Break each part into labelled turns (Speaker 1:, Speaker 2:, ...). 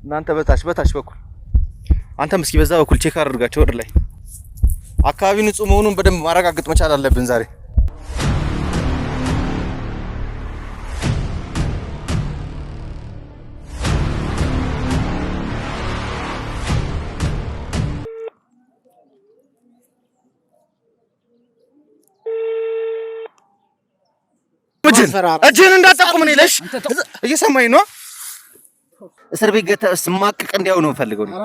Speaker 1: እናንተ በታች በኩል አንተም እስኪ በዛ በኩል ቼክ አድርጋቸው ወደ ላይ አካባቢ ንጹህ መሆኑን በደንብ ማረጋገጥ መቻል አለብን ዛሬ። እጅህን እንዳጠቁም ነው ይለሽ እየሰማኝ ነው። እስር ቤት ገብተህ ስማቅቅ እንዲያው ነው ፈልገው ነው።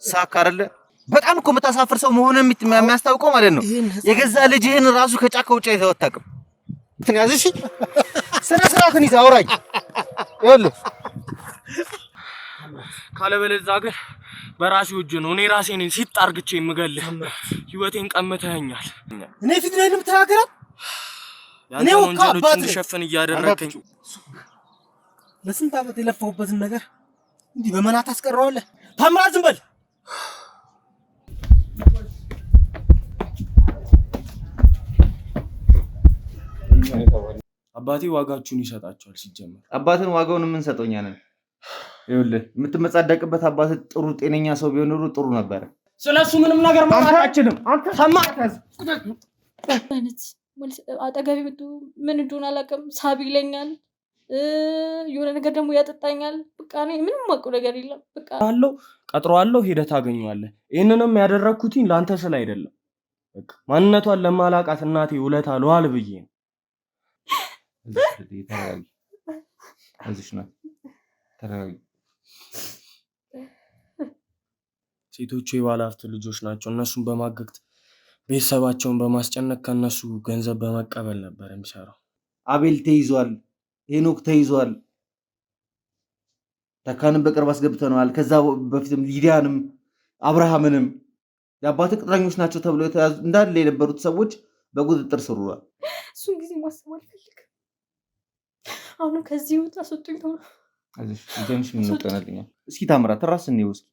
Speaker 1: ሳክ አይደለ በጣም እኮ የምታሳፍር ሰው መሆኑን የሚያስታውቀው ማለት ነው። የገዛ ልጅህን ራሱ ከጫካ ውጭ አይተኸው አታውቅም። እንትን ያዝሽ ስነ ስርዓትን ይዘህ አውራኝ። ይኸውልህ
Speaker 2: ካለበለዚያ ግን በራሴ እጅ ነው እኔ ራሴ ነኝ ሲጣርግቼ የምገልህ። ህይወቴን ቀምተኸኛል።
Speaker 3: እኔ ፊት ላይ የምትናገረው
Speaker 2: እኔ ወንጀሎችን እንድሸፍን እያደረከኝ
Speaker 3: ለስንት ዓመት የለፋሁበትን ነገር እንዲህ በመናት አስቀረዋለህ? ታምራት ዝም በል።
Speaker 2: አባቴ ዋጋችሁን ይሰጣችኋል። ሲጀመር
Speaker 1: አባትን ዋጋውን የምንሰጠው እኛ ነን። ይኸውልህ የምትመጻደቅበት አባት ጥሩ ጤነኛ ሰው ቢሆን ኖሮ ጥሩ ነበረ።
Speaker 2: ስለሱ ምንም ነገር ማውራት አልችልም። አንተ ሰማህ?
Speaker 4: አጠገቤ መጡ ምን እንደሆነ አላውቅም። ሳቢ ይለኛል፣ የሆነ ነገር ደግሞ ያጠጣኛል። በቃ እኔ ምንም የማውቀው ነገር የለም። በቃ
Speaker 2: ቀጥሯለሁ፣ ሄደህ ታገኘዋለህ። ይህንንም ያደረግኩትኝ ለአንተ ስለ አይደለም። በቃ ማንነቷን ለማላውቃት እናቴ ውለታ ልዋል ብዬ ነው። ሴቶቹ የባለሀብት ልጆች ናቸው። እነሱን በማገግት ቤተሰባቸውን በማስጨነቅ ከነሱ ገንዘብ በመቀበል ነበር የሚሰራው።
Speaker 1: አቤል ተይዟል፣ ሄኖክ ተይዟል፣ ተካንም በቅርብ አስገብተነዋል። ከዛ በፊትም ሊዲያንም አብርሃምንም የአባት ቅጥረኞች ናቸው ተብሎ የተያዙ እንዳለ የነበሩት ሰዎች በቁጥጥር ስር ውለዋል።
Speaker 4: እሱን ጊዜ ማሰብ አልፈልግም። አሁን ከዚህ ወጣ ሰጡኝ ነው
Speaker 1: ትንሽ ምን ወጣናልኛል። እስኪ ታምራት ራስን ነው እስኪ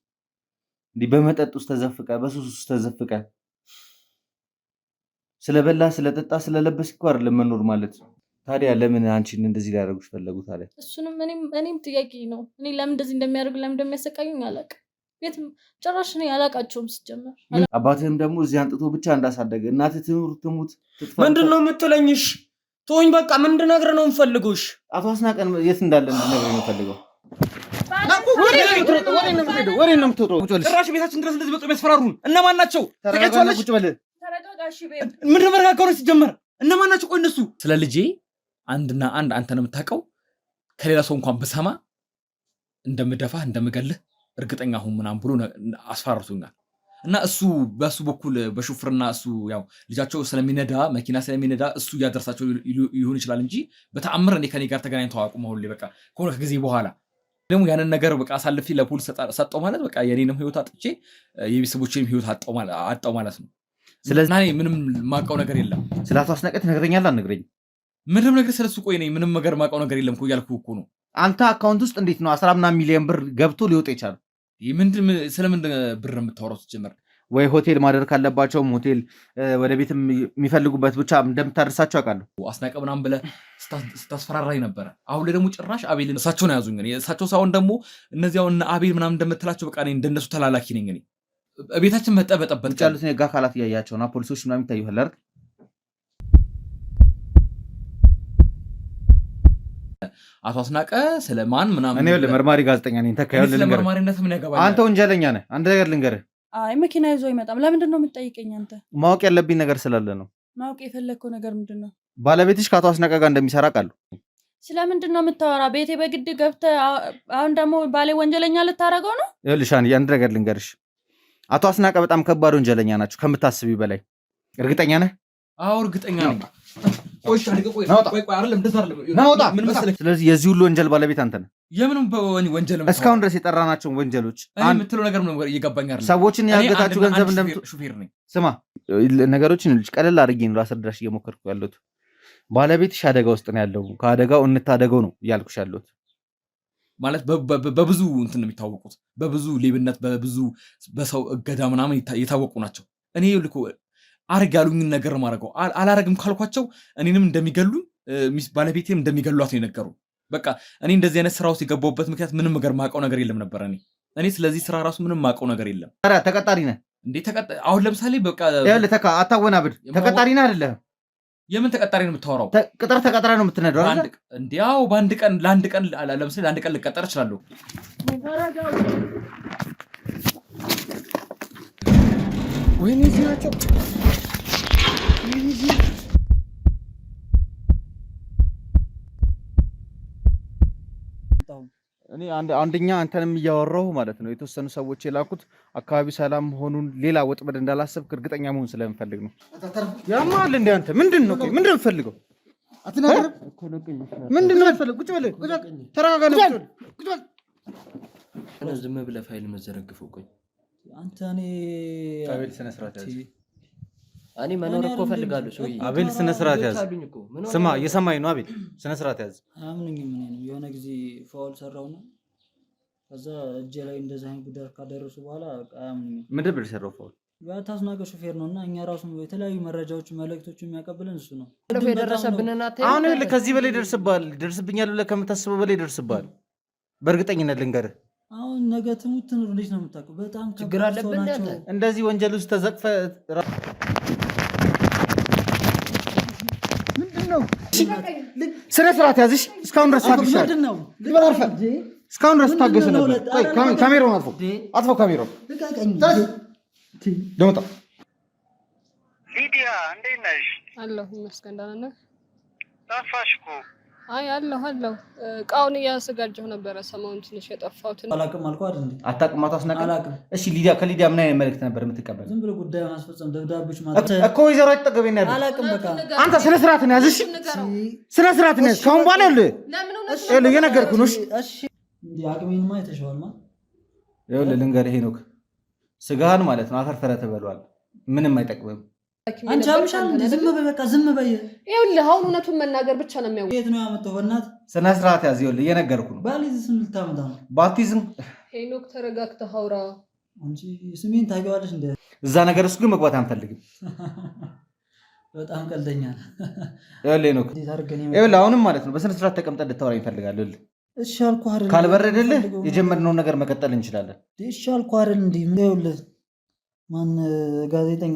Speaker 1: እንዲህ በመጠጥ ውስጥ ተዘፍቀ በሱስ ውስጥ ተዘፍቀ ስለበላ ስለጠጣ ስለለበስክ እኮ አይደለም መኖር ማለት። ታዲያ ለምን አንቺን እንደዚህ ሊያደርጉሽ ፈለጉ ታዲያ?
Speaker 4: እሱንም እኔም ጥያቄ ነው። እኔ ለምን እንደዚህ እንደሚያደርጉ ለምን እንደሚያሰቃዩኝ አላውቅም። ቤትም ጭራሽ እኔ አላውቃቸውም ሲጀመር።
Speaker 1: አባትህም ደግሞ እዚህ አንጥቶ ብቻ እንዳሳደገ እናትህ ትሙት
Speaker 2: ምንድን ነው የምትለኝሽ? ተወኝ በቃ። ምን እንድነግርህ ነው የምፈልገውሽ?
Speaker 1: አቶ አስናቀን የት እንዳለ እንድነግርህ ነው የምፈልገው። ወሬ ነው የምትወጣው።
Speaker 3: ጭራሽ ቤታችን ድረስ እንደዚህ በጣም ያስፈራሩን እነማን ናቸው? ተቀጫለሽ።
Speaker 1: ቁጭ በል።
Speaker 4: ተረጋጋሽ።
Speaker 3: ምን መረጋጋው ነው ሲጀመር? እነማን ናቸው? ቆይ እነሱ
Speaker 5: ስለ ልጄ አንድና አንድ አንተ ነው የምታውቀው። ከሌላ ሰው እንኳን ብሰማ እንደምደፋህ እንደምገልህ እርግጠኛ ሁን ምናምን ብሎ አስፈራርቶኛል። እና እሱ በሱ በኩል በሹፍርና እሱ ያው ልጃቸው ስለሚነዳ መኪና ስለሚነዳ እሱ እያደረሳቸው ይሆን ይችላል እንጂ በተአምር እኔ ከኔ ጋር ተገናኝተው አያውቁም። አሁን ላይ በቃ ከሆነ ጊዜ በኋላ ደግሞ ያንን ነገር በቃ አሳልፌ ለፖሊስ ሰጠው ማለት በቃ የኔንም ህይወት አጥቼ የቤተሰቦቼንም ህይወት አጣው ማለት ነው። ስለዚህ እኔ ምንም ማውቀው ነገር የለም።
Speaker 1: ስለ አቶ አስናቀ ትነግረኛለህ? አንነግረኝም?
Speaker 5: ምንም ነገር ስለሱ ቆይ ነኝ ምንም ነገር ማውቀው ነገር የለም እኮ እያልኩህ እኮ ነው።
Speaker 1: አንተ አካውንት ውስጥ እንዴት ነው 10 ሚሊዮን ብር ገብቶ ሊወጣ ይቻላል?
Speaker 5: ስለምን ብር የምታወራው? ስትጀምር
Speaker 1: ወይ ሆቴል ማደር ካለባቸውም ሆቴል ወደ ቤት የሚፈልጉበት ብቻ እንደምታደርሳቸው አውቃለሁ።
Speaker 5: አስናቀ ምናምን ብለህ ስታስፈራራኝ ነበረ። አሁን ላይ ደግሞ ጭራሽ አቤልን እሳቸውን ያዙኝ። እሳቸው ሳይሆን ደግሞ እነዚያውን አቤል ምናምን እንደምትላቸው በቃ እንደነሱ ተላላኪ ነኝ እኔ። ቤታችን መጠበጥ
Speaker 1: ያሉትን የህግ አካላት እያያቸውና ፖሊሶች ምናምን ይታዩሃል አይደል?
Speaker 5: አቶ አስናቀ ስለማን ምናምን
Speaker 1: እኔ መርማሪ ጋዜጠኛ ነኝ። ተካየው
Speaker 5: ለመርማሪነት ምን ያገባኛል?
Speaker 1: አንተ ወንጀለኛ ነህ። አንድ ነገር ልንገርህ።
Speaker 4: አይ መኪና ይዞ አይመጣም። ለምንድን ነው የምትጠይቀኝ አንተ?
Speaker 1: ማወቅ ያለብኝ ነገር ስላለ ነው።
Speaker 4: ማወቅ የፈለግከው ነገር ምንድን ነው?
Speaker 1: ባለቤትሽ ከአቶ አስናቀ ጋር እንደሚሰራ ቃሉ።
Speaker 4: ስለምንድን ነው የምታወራ? ቤቴ በግድ ገብተህ አሁን ደግሞ ባሌ ወንጀለኛ ልታረገው ነው?
Speaker 1: ይኸውልሽ አንድ ነገር ልንገርሽ። አቶ አስናቀ በጣም ከባድ ወንጀለኛ ናቸው ከምታስቢ በላይ። እርግጠኛ ነህ?
Speaker 5: አዎ እርግጠኛ ነኝ።
Speaker 1: ስለዚህ የዚህ ሁሉ ወንጀል ባለቤት አንተ ነህ።
Speaker 5: የምንም ወንጀል
Speaker 1: እስካሁን ድረስ የጠራናቸውን ወንጀሎች
Speaker 5: የምትለው ነገር እየገባኝ አይደለም።
Speaker 1: ሰዎችን ያገታችሁ ገንዘብ
Speaker 5: ሹፌር ነኝ።
Speaker 1: ስማ ነገሮችን ቀለል አድርጌ ነው ላስረዳሽ እየሞከርኩ ያለሁት። ባለቤትሽ አደጋ ውስጥ ነው ያለው። ከአደጋው እንታደገው ነው እያልኩሽ ያለሁት።
Speaker 5: ማለት በብዙ እንትን ነው የሚታወቁት። በብዙ ሌብነት፣ በብዙ በሰው እገዳ ምናምን የታወቁ ናቸው። እኔ ልኮ አርግ ያሉኝን ነገር ማድረገው አላረግም ካልኳቸው እኔንም እንደሚገሉኝ ባለቤቴም እንደሚገሏት ነው የነገሩ። በቃ እኔ እንደዚህ አይነት ስራ ውስጥ የገባሁበት ምክንያት ምንም ነገር ማውቀው ነገር የለም ነበር። እኔ ስለዚህ ስራ ራሱ ምንም ማውቀው ነገር የለም።
Speaker 1: ኧረ ተቀጣሪ ነህ
Speaker 5: እንዴ? አሁን ለምሳሌ በቃ
Speaker 1: አታወናብድ። ተቀጣሪ ነህ አይደለም?
Speaker 5: የምን ተቀጣሪ ነው የምታወራው?
Speaker 1: ቅጥር ተቀጥራ ነው የምትነዳው አይደል?
Speaker 5: እንዲያው ለአንድ ቀን ልቀጠር እችላለሁ።
Speaker 1: ወይኔ እዚህ ናቸው። እኔ አንደኛ አንተንም እያወራሁ ማለት ነው የተወሰኑ ሰዎች የላኩት አካባቢ ሰላም መሆኑን ሌላ ወጥመድ እንዳላሰብክ እርግጠኛ መሆን ስለምፈልግ ነው። ያማል እንደ አንተ ምንድን ነው የምትፈልገው? አትናገርም እኮ ነው። ምንድን ነው የምትፈልገው? ቁጭ በል ተረጋጋ ነው። ቁጭ በል
Speaker 2: ዝም ብለህ ፋይል መዘረግፈው። ቆይ
Speaker 3: አንተ
Speaker 1: አቤል ስነ ስርዓት ያዝ።
Speaker 2: እኔ መኖር እኮ ፈልጋለሁ። ሰውዬ
Speaker 1: አቤል ስነ ስርዓት ያዝ። ስማ እየሰማኝ ነው አቤል ስነ ስርዓት ያዝ።
Speaker 3: አያምኑኝም። ምን የሆነ ጊዜ ፋውል ሰራውና ከዛ እጄ ላይ እንደዛ አይነት ጉዳት ካደረሱ በኋላ አያምኑኝም።
Speaker 1: ምንድን ብለህ ሰራው ፋውል?
Speaker 3: ታስናቀ ሹፌር ነውና እኛ ራሱ የተለያዩ መረጃዎች መልእክቶች የሚያቀብለን እሱ ነው።
Speaker 2: የደረሰብንና
Speaker 1: አሁን ይኸውልህ ከዚህ በላይ ደርስብኛል ብለህ ከምታስበው በላይ ደርስብሃል። በእርግጠኝነት ልንገርህ።
Speaker 3: አሁን ነገ ትሙት ትኑር እንዴት ነው የምታውቀው? በጣም
Speaker 2: ችግር አለብን አንተ
Speaker 1: እንደዚህ ወንጀል ውስጥ ተዘቅፈህ ምንድነው? ስነ ስርዓት ያዝሽ። እስካሁን ድረስ ታግሻለሁ። ምንድነው? እስካሁን ድረስ ታገሰ ነበር። ቆይ ካሜራውን አጥፎ ካሜራውን ደውጣ።
Speaker 6: ሊዲያ እንዴት ነሽ?
Speaker 4: አለሁ ይመስገን። ደህና ነህ?
Speaker 6: ጠፋሽ እኮ።
Speaker 4: አይ አለሁ እቃውን እያዘጋጀሁ ነበረ። ሰሞኑን ትንሽ የጠፋሁት
Speaker 3: አላውቅም አልኩህ አይደል እንዴ?
Speaker 1: አታውቅም አታስናቀ።
Speaker 3: አላውቅም።
Speaker 1: እሺ ከሊዲያ ምን አይነት መልእክት ነበር የምትቀበል?
Speaker 3: ዝም ብሎ ጉዳይ ማስፈጸም ደብዳቤዎች ማለት
Speaker 1: እኮ ወይዘሮ አትጠገበኝ ያለ።
Speaker 3: አላውቅም። በቃ
Speaker 1: አንተ ስነ ስርዓት ነው ያዝሽ። ስነ ስርዓት ነው ያዝ። ካሁን በኋላ ይኸውልህ የነገርኩህ ነው። እሺ
Speaker 3: እንዴ አቅሜንማ አይተሽዋል ማለት
Speaker 1: ይኸውልህ ልንገርህ ሄኖክ ስጋህን ማለት ነው አፈርፈረ ተበሏል። ምንም አይጠቅምም።
Speaker 3: አንቺ አምሻል እንዴ? ዝም በይ በቃ ዝም በይ።
Speaker 4: ይኸውልህ አሁን እውነቱን መናገር ብቻ ነው የሚያውቀው።
Speaker 3: የት ነው ያመጣው? በእናትህ
Speaker 1: ስነ ስርዓት ያዝ። ይኸውልህ እየነገርኩህ ነው።
Speaker 3: ባሊዝም ልታመጣ ነው?
Speaker 1: ባፕቲዝም
Speaker 4: ሄኖክ ተረጋግተህ አውራ።
Speaker 3: አንቺ ስሜን ታውቂዋለሽ እንዴ?
Speaker 1: እዛ ነገር ውስጥ ግን መግባት አንፈልግም።
Speaker 3: በጣም ቀልደኛ ነህ።
Speaker 1: ይኸውልህ ሄኖክ ይኸውልህ አሁንም ማለት ነው በስነ ስርዓት ተቀምጠህ እንድታወራኝ እፈልጋለሁ።
Speaker 3: እሺ አልኩህ አይደል?
Speaker 1: ካልበረደልህ የጀመርነውን ነገር መቀጠል እንችላለን።
Speaker 3: እሺ አልኩህ አይደል? እንዴ ይኸውልህ ማን ጋዜጠኛ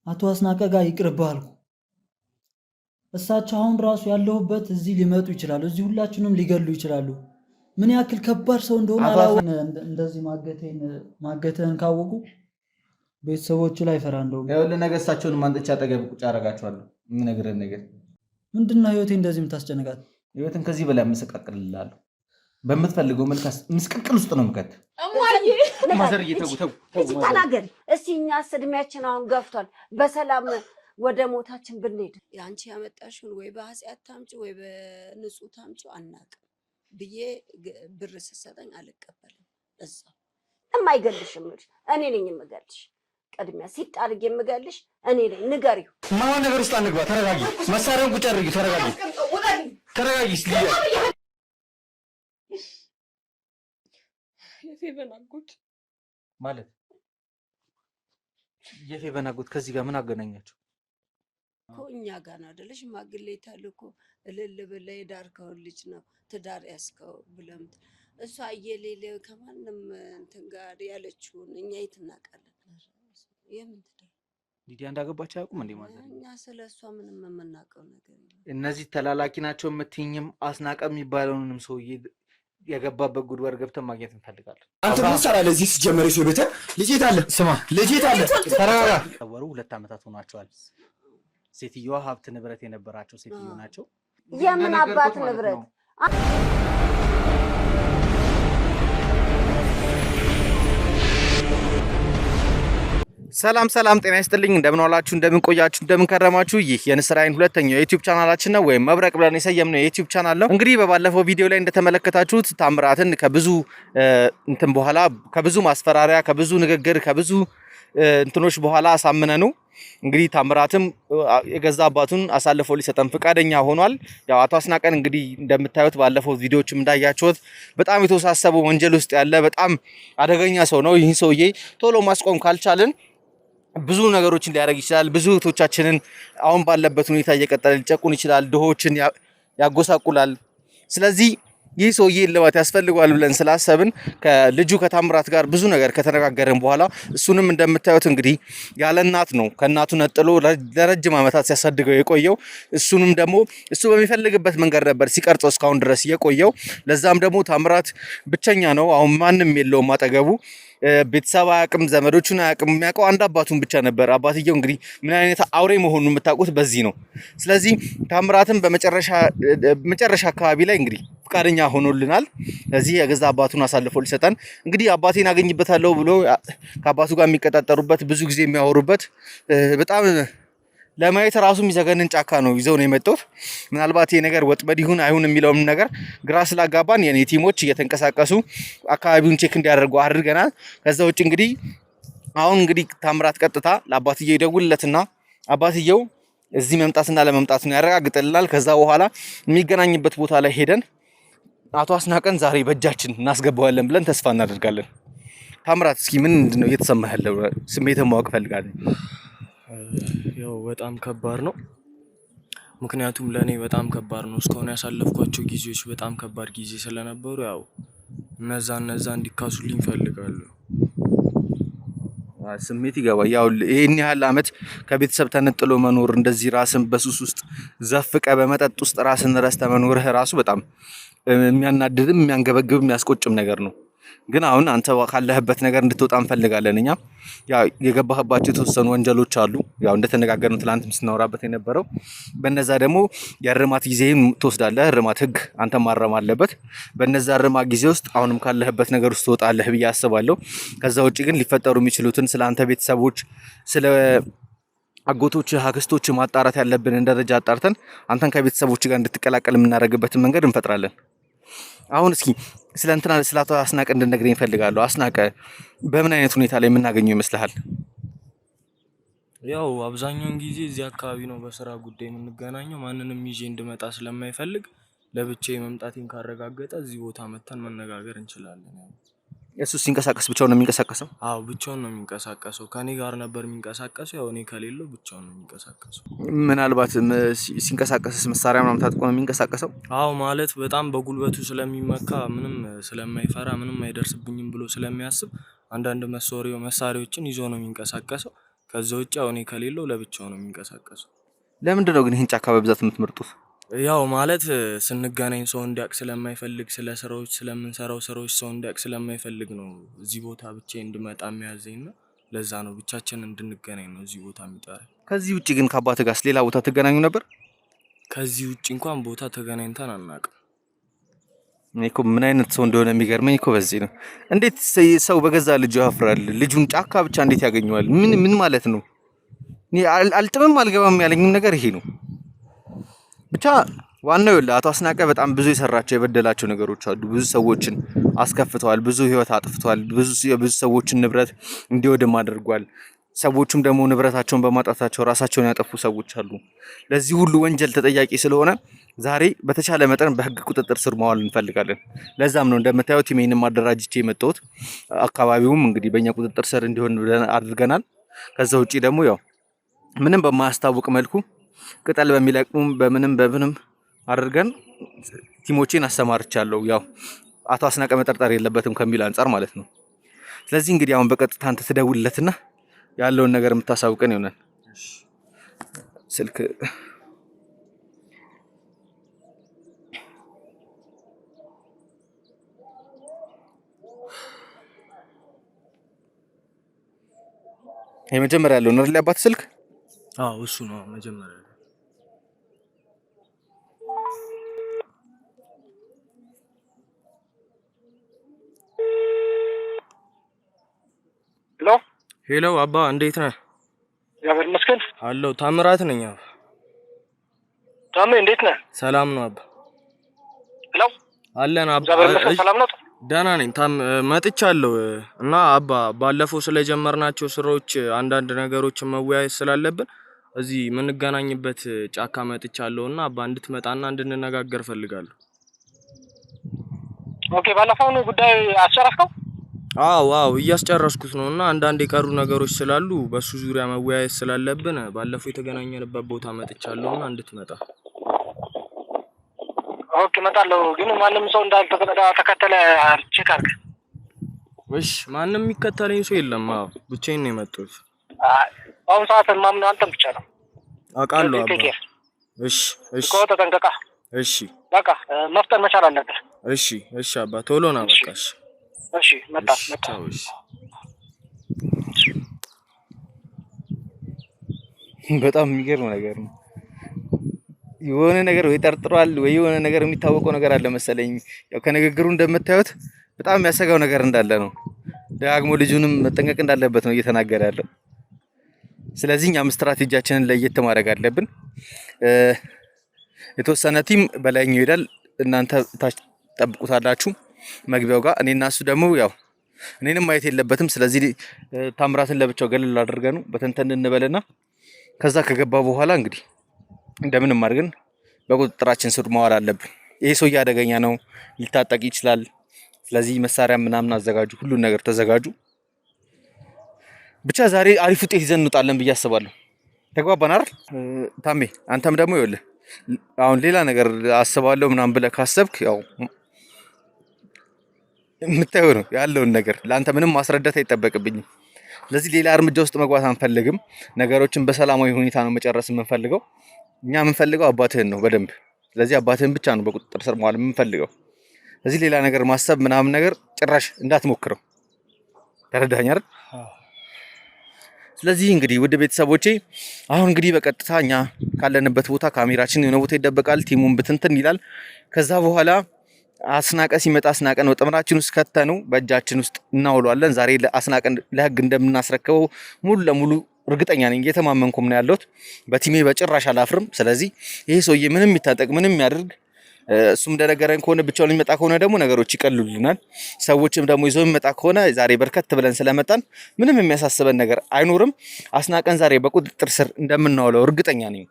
Speaker 3: አቶ አስናቀ ጋር ይቅርብህ አልኩህ። እሳቸው አሁን ራሱ ያለሁበት እዚህ ሊመጡ ይችላሉ። እዚህ ሁላችንም ሊገሉ ይችላሉ። ምን ያክል ከባድ ሰው እንደሆነ አላውቅም። እንደዚህ ማገትህን ካወቁ ቤተሰቦቹ ላይ ፈራ እንደውም
Speaker 1: ይኸውልህ ነገ እሳቸውን ማንጠቻ አጠገብ ቁጭ አደርጋቸዋለሁ። የምነግርህን ነገር
Speaker 3: ምንድነው? ህይወቴ እንደዚህ የምታስጨንቃት?
Speaker 1: ህይወትን ከዚህ በላይ አመሰቃቅልልሃለሁ። በምትፈልገው መልክ ምስቅልቅል ውስጥ ነው የምከት። ማዘር እየተጉተው
Speaker 7: ተናገር እስቲ። እኛስ እድሜያችን አሁን ገፍቷል። በሰላም ወደ ሞታችን ብንሄድ አንቺ ያመጣሽውን ወይ በኃጢአት ታምጪ ወይ በንጹህ ታምጪ አናውቅም ብዬ ብር ስትሰጠኝ አልቀበልም። እዛ የማይገልሽ እኔ ነኝ የምገልሽ። ቅድሚያ ሲጣርግ የምገልሽ እኔ ነኝ። ንገሪው።
Speaker 1: ማን ነገር ውስጥ አንግባ። ተረጋጊ። መሳሪያውን ቁጭ አድርጊ። ተረጋጊ። ተረጋጊ።
Speaker 4: የፌቨን አጎት
Speaker 1: ማለት የፌቨን አጎት ከዚህ ጋር ምን አገናኛቸው?
Speaker 7: እኮ እኛ ጋር ነው አይደለሽ? ማግሌታል እኮ እልል ብለህ የዳርከውን ልጅ ነው ትዳር ያስከው ብለም እሷ እየሌለ ከማንም እንትን ጋር ያለችውን እኛ የት እናውቃለን? የምን ትዳር
Speaker 1: ሊዲያ እንዳገባች አያውቁም እንዴ? ማለት
Speaker 7: እኛ ስለሷ ምንም የምናውቀው ነገር የለም።
Speaker 1: እነዚህ ተላላኪ ናቸው የምትይኝም አስናቀ የሚባለውንም ሰውዬ የገባበት ጉድጓድ ገብተን ማግኘት እንፈልጋለን።
Speaker 8: አንተ ምን ሰራለህ እዚህ? ሲጀመር ሰው ቤተ ልጄት አለ። ስማ ልጄት አለ።
Speaker 1: ተረጋጋ። ወሩ 2 ዓመታት ሆኗቸዋል። ሴትዮዋ ሀብት ንብረት የነበራቸው ሴትዮ ናቸው።
Speaker 7: የምን አባት ንብረት?
Speaker 1: ሰላም ጤና ይስጥልኝ። እንደምን ዋላችሁ፣ እንደምን ቆያችሁ፣ እንደምን ከረማችሁ። ይህ የንስር አይን ሁለተኛው የዩቲዩብ ቻናላችን ነው፣ ወይም መብረቅ ብለን የሰየምነው የዩቲዩብ ቻናል ነው። እንግዲህ በባለፈው ቪዲዮ ላይ እንደተመለከታችሁት ታምራትን ከብዙ እንትን በኋላ ከብዙ ማስፈራሪያ፣ ከብዙ ንግግር፣ ከብዙ እንትኖች በኋላ አሳምነ ነው እንግዲህ ታምራትም የገዛ አባቱን አሳልፎ ሊሰጠን ፈቃደኛ ሆኗል። ያው አቶ አስናቀን እንግዲህ እንደምታዩት ባለፈው ቪዲዮዎችም እንዳያችሁት በጣም የተወሳሰበ ወንጀል ውስጥ ያለ በጣም አደገኛ ሰው ነው። ይህን ሰውዬ ቶሎ ማስቆም ካልቻልን ብዙ ነገሮችን ሊያደርግ ይችላል። ብዙ እህቶቻችንን አሁን ባለበት ሁኔታ እየቀጠለ ሊጨቁን ይችላል። ድሆችን ያጎሳቁላል። ስለዚህ ይህ ሰውዬ እልባት ያስፈልገዋል ብለን ስላሰብን ከልጁ ከታምራት ጋር ብዙ ነገር ከተነጋገርን በኋላ እሱንም እንደምታዩት እንግዲህ ያለ እናት ነው ከእናቱ ነጥሎ ለረጅም ዓመታት ሲያሳድገው የቆየው። እሱንም ደግሞ እሱ በሚፈልግበት መንገድ ነበር ሲቀርጸው እስካሁን ድረስ የቆየው። ለዛም ደግሞ ታምራት ብቸኛ ነው። አሁን ማንም የለውም አጠገቡ። ቤተሰብ አያውቅም፣ ዘመዶቹን አያውቅም። የሚያውቀው አንድ አባቱን ብቻ ነበር። አባትየው እንግዲህ ምን አይነት አውሬ መሆኑን የምታውቁት በዚህ ነው። ስለዚህ ታምራትን በመጨረሻ አካባቢ ላይ እንግዲህ ፍቃደኛ ሆኖልናል። ስለዚህ የገዛ አባቱን አሳልፎ ሊሰጠን እንግዲህ አባቴን አገኝበታለሁ ብሎ ከአባቱ ጋር የሚቀጣጠሩበት ብዙ ጊዜ የሚያወሩበት በጣም ለማየት ራሱ የሚዘገንን ጫካ ነው ይዘው ነው የመጡት። ምናልባት ይሄ ነገር ወጥመድ ይሁን አይሁን የሚለውም ነገር ግራ ስላጋባን የኔ ቲሞች እየተንቀሳቀሱ አካባቢውን ቼክ እንዲያደርጉ አድርገናል። ከዛ ውጭ እንግዲህ አሁን እንግዲህ ታምራት ቀጥታ ለአባትየው ይደውልለትና አባትየው እዚህ መምጣትና ለመምጣቱን ያረጋግጥልናል። ከዛ በኋላ የሚገናኝበት ቦታ ላይ ሄደን አቶ አስናቀን ዛሬ በእጃችን እናስገባዋለን ብለን ተስፋ እናደርጋለን። ታምራት እስኪ ምንድነው እየተሰማህ ያለው? ስሜትን ማወቅ ፈልጋለሁ።
Speaker 2: ያው በጣም ከባድ ነው። ምክንያቱም ለኔ በጣም ከባድ ነው። እስካሁን ያሳለፍኳቸው ጊዜዎች በጣም ከባድ ጊዜ ስለነበሩ ያው እነዛ እንዲካሱልኝ ፈልጋለሁ።
Speaker 1: ስሜት ይገባል። ያው ይሄን ያህል አመት ከቤተሰብ ተነጥሎ መኖር፣ እንደዚህ ራስን በሱስ ውስጥ ዘፍቀ በመጠጥ ውስጥ ራስን ረስተ መኖርህ ራሱ በጣም የሚያናድድም የሚያንገበግብ የሚያስቆጭም ነገር ነው። ግን አሁን አንተ ካለህበት ነገር እንድትወጣ እንፈልጋለን። እኛ ያው የገባህባቸው የተወሰኑ ወንጀሎች አሉ። ያው እንደተነጋገርነው ትላንትም ስናወራበት የነበረው በነዛ ደግሞ የእርማት ጊዜህን ትወስዳለህ። እርማት ህግ አንተ ማረም አለበት። በነዛ እርማት ጊዜ ውስጥ አሁንም ካለህበት ነገር ውስጥ ትወጣለህ ብዬ አስባለሁ። ከዛ ውጪ ግን ሊፈጠሩ የሚችሉትን ስለ አንተ ቤተሰቦች፣ ስለ አጎቶች፣ አክስቶች ማጣራት ያለብንን ደረጃ አጣርተን አንተን ከቤተሰቦች ጋር እንድትቀላቀል የምናደርግበትን መንገድ እንፈጥራለን። አሁን እስኪ ስለ አቶ አስናቀ እንድነግረኝ እፈልጋለሁ። አስናቀ በምን አይነት ሁኔታ ላይ የምናገኘው ይመስልሃል?
Speaker 2: ያው አብዛኛውን ጊዜ እዚህ አካባቢ ነው በስራ ጉዳይ የምንገናኘው። ማንንም ይዤ እንድመጣ ስለማይፈልግ ለብቻዬ መምጣቴን ካረጋገጠ እዚህ ቦታ መተን መነጋገር እንችላለን።
Speaker 1: እሱ ሲንቀሳቀስ ብቻውን ነው የሚንቀሳቀሰው?
Speaker 2: አዎ ብቻውን ነው የሚንቀሳቀሰው። ከኔ ጋር ነበር የሚንቀሳቀሰው። ያው እኔ ከሌለው ብቻውን ነው የሚንቀሳቀሰው።
Speaker 1: ምናልባት ሲንቀሳቀስስ መሳሪያ ምናምን ታጥቆ ነው የሚንቀሳቀሰው?
Speaker 2: አዎ ማለት በጣም በጉልበቱ ስለሚመካ ምንም ስለማይፈራ ምንም አይደርስብኝም ብሎ ስለሚያስብ አንዳንድ መሳሪያዎችን ይዞ ነው የሚንቀሳቀሰው። ከዛ ውጭ ያው እኔ ከሌለው ለብቻው ነው የሚንቀሳቀሰው።
Speaker 1: ለምንድን ነው ግን ይህን ጫካ በብዛት የምትመርጡት?
Speaker 2: ያው ማለት ስንገናኝ ሰው እንዲያውቅ ስለማይፈልግ፣ ስለ ስራዎች ስለምንሰራው ስራዎች ሰው እንዲያውቅ ስለማይፈልግ ነው እዚህ ቦታ ብቻዬን እንድመጣ የሚያዘኝና ለዛ ነው ብቻችንን እንድንገናኝ ነው እዚህ ቦታ የሚጠራኝ።
Speaker 1: ከዚህ ውጪ ግን ከአባት ጋር ሌላ ቦታ ትገናኙ ነበር?
Speaker 2: ከዚህ ውጪ እንኳን ቦታ ተገናኝተን አናውቅም።
Speaker 1: እኔ እኮ ምን አይነት ሰው እንደሆነ የሚገርመኝ እኮ በዚህ ነው። እንዴት ሰው በገዛ ልጁ ያፍራል? ልጁን ጫካ ብቻ እንዴት ያገኘዋል? ምን ማለት ነው? እኔ አልጥምም አልገባም ያለኝም ነገር ይሄ ነው። ብቻ ዋናው ይኸውልህ አቶ አስናቀ በጣም ብዙ የሰራቸው የበደላቸው ነገሮች አሉ። ብዙ ሰዎችን አስከፍተዋል። ብዙ ህይወት አጥፍተዋል። ብዙ ሰዎችን ንብረት እንዲወድም አድርጓል። ሰዎቹም ደግሞ ንብረታቸውን በማጣታቸው ራሳቸውን ያጠፉ ሰዎች አሉ። ለዚህ ሁሉ ወንጀል ተጠያቂ ስለሆነ ዛሬ በተቻለ መጠን በህግ ቁጥጥር ስር መዋል እንፈልጋለን። ለዛም ነው እንደምታዩት ቲሜንም አደራጅቼ የመጣሁት። አካባቢውም እንግዲህ በእኛ ቁጥጥር ስር እንዲሆን አድርገናል። ከዛ ውጪ ደግሞ ያው ምንም በማያስታውቅ መልኩ ቅጠል በሚለቅሙም በምንም አድርገን ቲሞቼን አሰማርቻለሁ። ያው አቶ አስናቀ መጠርጠር የለበትም ከሚል አንፃር ማለት ነው። ስለዚህ እንግዲህ አሁን በቀጥታ አንተ ትደውልለትና ያለውን ነገር የምታሳውቀን ይሆናል። ስልክ የመጀመሪያ ያለው ነው አይደል? አባት ስልክ?
Speaker 2: አዎ እሱ ነው መጀመሪያ። ሄሎ አባ እንዴት ነህ?
Speaker 6: እግዚአብሔር ይመስገን
Speaker 2: አለሁ። ታምራት ነኝ። አባ
Speaker 6: ታሜ እንዴት ነህ?
Speaker 2: ሰላም ነው አባ።
Speaker 6: ሄሎ
Speaker 2: አለን አባ።
Speaker 6: እግዚአብሔር ይመስገን ሰላም ነው።
Speaker 2: ደህና ነኝ። መጥቻለሁ እና አባ ባለፈው ስለጀመርናቸው ስራዎች አንዳንድ ነገሮችን መወያየት ስላለብን እዚህ የምንገናኝበት ጫካ መጥቻለሁና አባ እንድትመጣና እንድንነጋገር ፈልጋለሁ።
Speaker 6: ኦኬ ባለፈውን ጉዳይ አስጨረስከው?
Speaker 2: አዎ እያስጨረስኩት ነውና አንዳንድ የቀሩ ነገሮች ስላሉ በሱ ዙሪያ መወያየት ስላለብን ባለፈው የተገናኘንበት ቦታ መጥቻለሁና እንድትመጣ።
Speaker 6: ኦኬ እመጣለሁ፣ ግን ማንም ሰው እንዳልተከተለ ቼክ አድርግ።
Speaker 2: እሺ ማንም የሚከተለኝ ሰው የለም። አዎ ብቻዬን ነው የመጣሁት።
Speaker 6: አሁን ሰዓት ማምነው አንተም ብቻ ነው።
Speaker 2: አውቃለሁ አባ። እሺ
Speaker 6: ተጠንቀቃ።
Speaker 2: እሺ
Speaker 6: በቃ መፍጠን መቻል አለብህ።
Speaker 2: እሺ አባ ቶሎ ና በቃ።
Speaker 6: እሺ መጣ።
Speaker 2: እሺ
Speaker 1: በጣም የሚገርም ነገር ነው። የሆነ ነገር ወይ ጠርጥሯል ወይ የሆነ ነገር የሚታወቀው ነገር አለ መሰለኝ። ያው ከንግግሩ እንደምታዩት በጣም የሚያሰጋው ነገር እንዳለ ነው። ደጋግሞ ልጁንም መጠንቀቅ እንዳለበት ነው እየተናገረ ያለው። ስለዚህ እኛም ስትራቴጂያችንን ለየት ማድረግ አለብን። የተወሰነ ቲም በላይኛው ይሄዳል፣ እናንተ ታች ጠብቁታላችሁ መግቢያው ጋር። እኔና እሱ ደግሞ ያው እኔንም ማየት የለበትም። ስለዚህ ታምራትን ለብቻው ገለል አድርገን በተንተን እንበልና ከዛ ከገባ በኋላ እንግዲህ እንደምንም አድርገን በቁጥጥራችን ስር ማዋል አለብን። ይሄ ሰው አደገኛ ነው፣ ሊታጠቅ ይችላል። ስለዚህ መሳሪያ ምናምን አዘጋጁ፣ ሁሉን ነገር ተዘጋጁ። ብቻ ዛሬ አሪፍ ውጤት ይዘን እንወጣለን ብዬ አስባለሁ። ተግባባን አይደል ታሜ? አንተም ደግሞ ይኸውልህ አሁን ሌላ ነገር አስባለሁ ምናምን ብለህ ካሰብክ ያው የምታየው ነው ያለውን ነገር። ለአንተ ምንም ማስረዳት አይጠበቅብኝም። ስለዚህ ሌላ እርምጃ ውስጥ መግባት አንፈልግም። ነገሮችን በሰላማዊ ሁኔታ ነው መጨረስ የምንፈልገው። እኛ የምንፈልገው አባትህን ነው በደንብ። ስለዚህ አባትህን ብቻ ነው በቁጥጥር ስር መዋል የምንፈልገው። ስለዚህ ሌላ ነገር ማሰብ ምናምን ነገር ጭራሽ እንዳትሞክረው። ተረዳኸኝ አይደል? ስለዚህ እንግዲህ ውድ ቤተሰቦቼ አሁን እንግዲህ በቀጥታ እኛ ካለንበት ቦታ ካሜራችን የሆነ ቦታ ይደበቃል፣ ቲሙን ብትንትን ይላል። ከዛ በኋላ አስናቀ ሲመጣ አስናቀን ወጥመዳችን ውስጥ ከተኑ በእጃችን ውስጥ እናውለዋለን። ዛሬ አስናቀን ለህግ እንደምናስረክበው ሙሉ ለሙሉ እርግጠኛ ነኝ፣ እየተማመንኩም ነው ያለሁት። በቲሜ በጭራሽ አላፍርም። ስለዚህ ይሄ ሰውዬ ምንም ይታጠቅ ምንም ያድርግ፣ እሱም እንደነገረን ከሆነ ብቻውን የሚመጣ ከሆነ ደግሞ ነገሮች ይቀሉልናል። ሰዎችም ደግሞ ይዘው የሚመጣ ከሆነ ዛሬ በርከት ብለን ስለመጣን ምንም የሚያሳስበን ነገር አይኖርም። አስናቀን ዛሬ በቁጥጥር ስር እንደምናውለው እርግጠኛ ነኝ።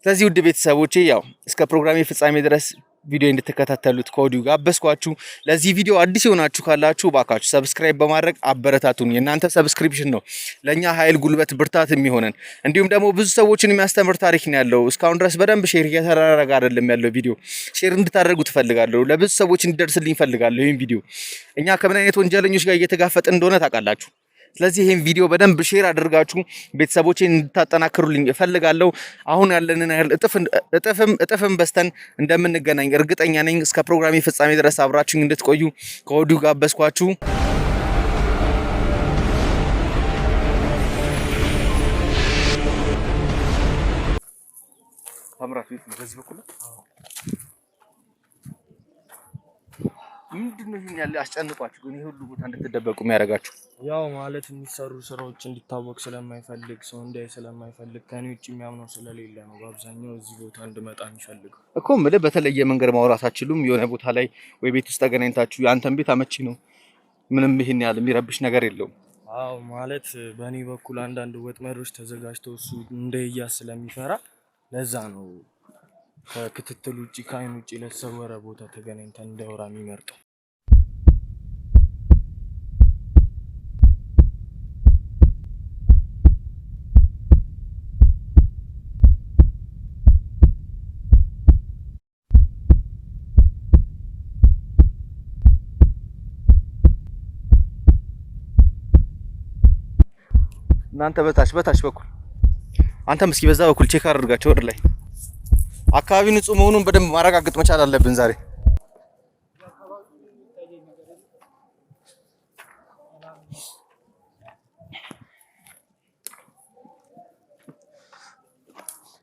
Speaker 1: ስለዚህ ውድ ቤተሰቦቼ ያው እስከ ፕሮግራሜ ፍጻሜ ድረስ ቪዲዮ እንድትከታተሉት ከወዲሁ ጋበዝኳችሁ። ለዚህ ቪዲዮ አዲስ የሆናችሁ ካላችሁ ባካችሁ ሰብስክራይብ በማድረግ አበረታቱን። የእናንተ ሰብስክሪፕሽን ነው ለኛ ኃይል፣ ጉልበት፣ ብርታት የሚሆነን። እንዲሁም ደግሞ ብዙ ሰዎችን የሚያስተምር ታሪክ ነው ያለው። እስካሁን ድረስ በደንብ ሼር እየተደረገ አይደለም ያለው ቪዲዮ። ሼር እንድታደርጉ ትፈልጋለሁ። ለብዙ ሰዎች እንዲደርስልኝ ፈልጋለሁ ይሄን ቪዲዮ። እኛ ከምን አይነት ወንጀለኞች ጋር እየተጋፈጥን እንደሆነ ታውቃላችሁ። ስለዚህ ይሄን ቪዲዮ በደንብ ሼር አድርጋችሁ ቤተሰቦቼን እንድታጠናክሩልኝ እፈልጋለሁ። አሁን ያለንን ያህል እጥፍም በስተን እንደምንገናኝ እርግጠኛ ነኝ። እስከ ፕሮግራሜ ፍጻሜ ድረስ አብራችሁኝ እንድትቆዩ ከወዲሁ ጋበዝኳችሁ። ታምራት ቤት በዚህ በኩል ምንድነው ይሄን ያለ አስጨንቋችሁ ግን ይሄ ሁሉ ቦታ እንድትደበቁ የሚያደርጋችሁ?
Speaker 2: ያው ማለት የሚሰሩ ስራዎች እንዲታወቅ ስለማይፈልግ ሰው እንዳይ ስለማይፈልግ ከኔ ውጭ የሚያምነው ስለሌለ ነው በአብዛኛው እዚህ ቦታ እንድመጣ የሚፈልገው
Speaker 1: እኮ። ምለ በተለየ መንገድ ማውራት አትችሉም? የሆነ ቦታ ላይ ወይ ቤት ውስጥ ተገናኝታችሁ የአንተን ቤት አመቺ ነው፣ ምንም ይሄን ያለ የሚረብሽ ነገር የለውም።
Speaker 2: አዎ ማለት በእኔ በኩል አንዳንድ ወጥመዶች ተዘጋጅተው እሱ እንደይያዝ ስለሚፈራ ለዛ ነው ከክትትል ውጭ ከአይን ውጭ ለተሰወረ ቦታ ተገናኝተን እንዳወራ የሚመርጠው።
Speaker 1: እናንተ በታች በኩል አንተም እስኪ በዛ በኩል ቼክ አድርጋቸው ወደ ላይ። አካባቢው ንጹህ መሆኑን በደንብ ማረጋገጥ መቻል አለብን ዛሬ።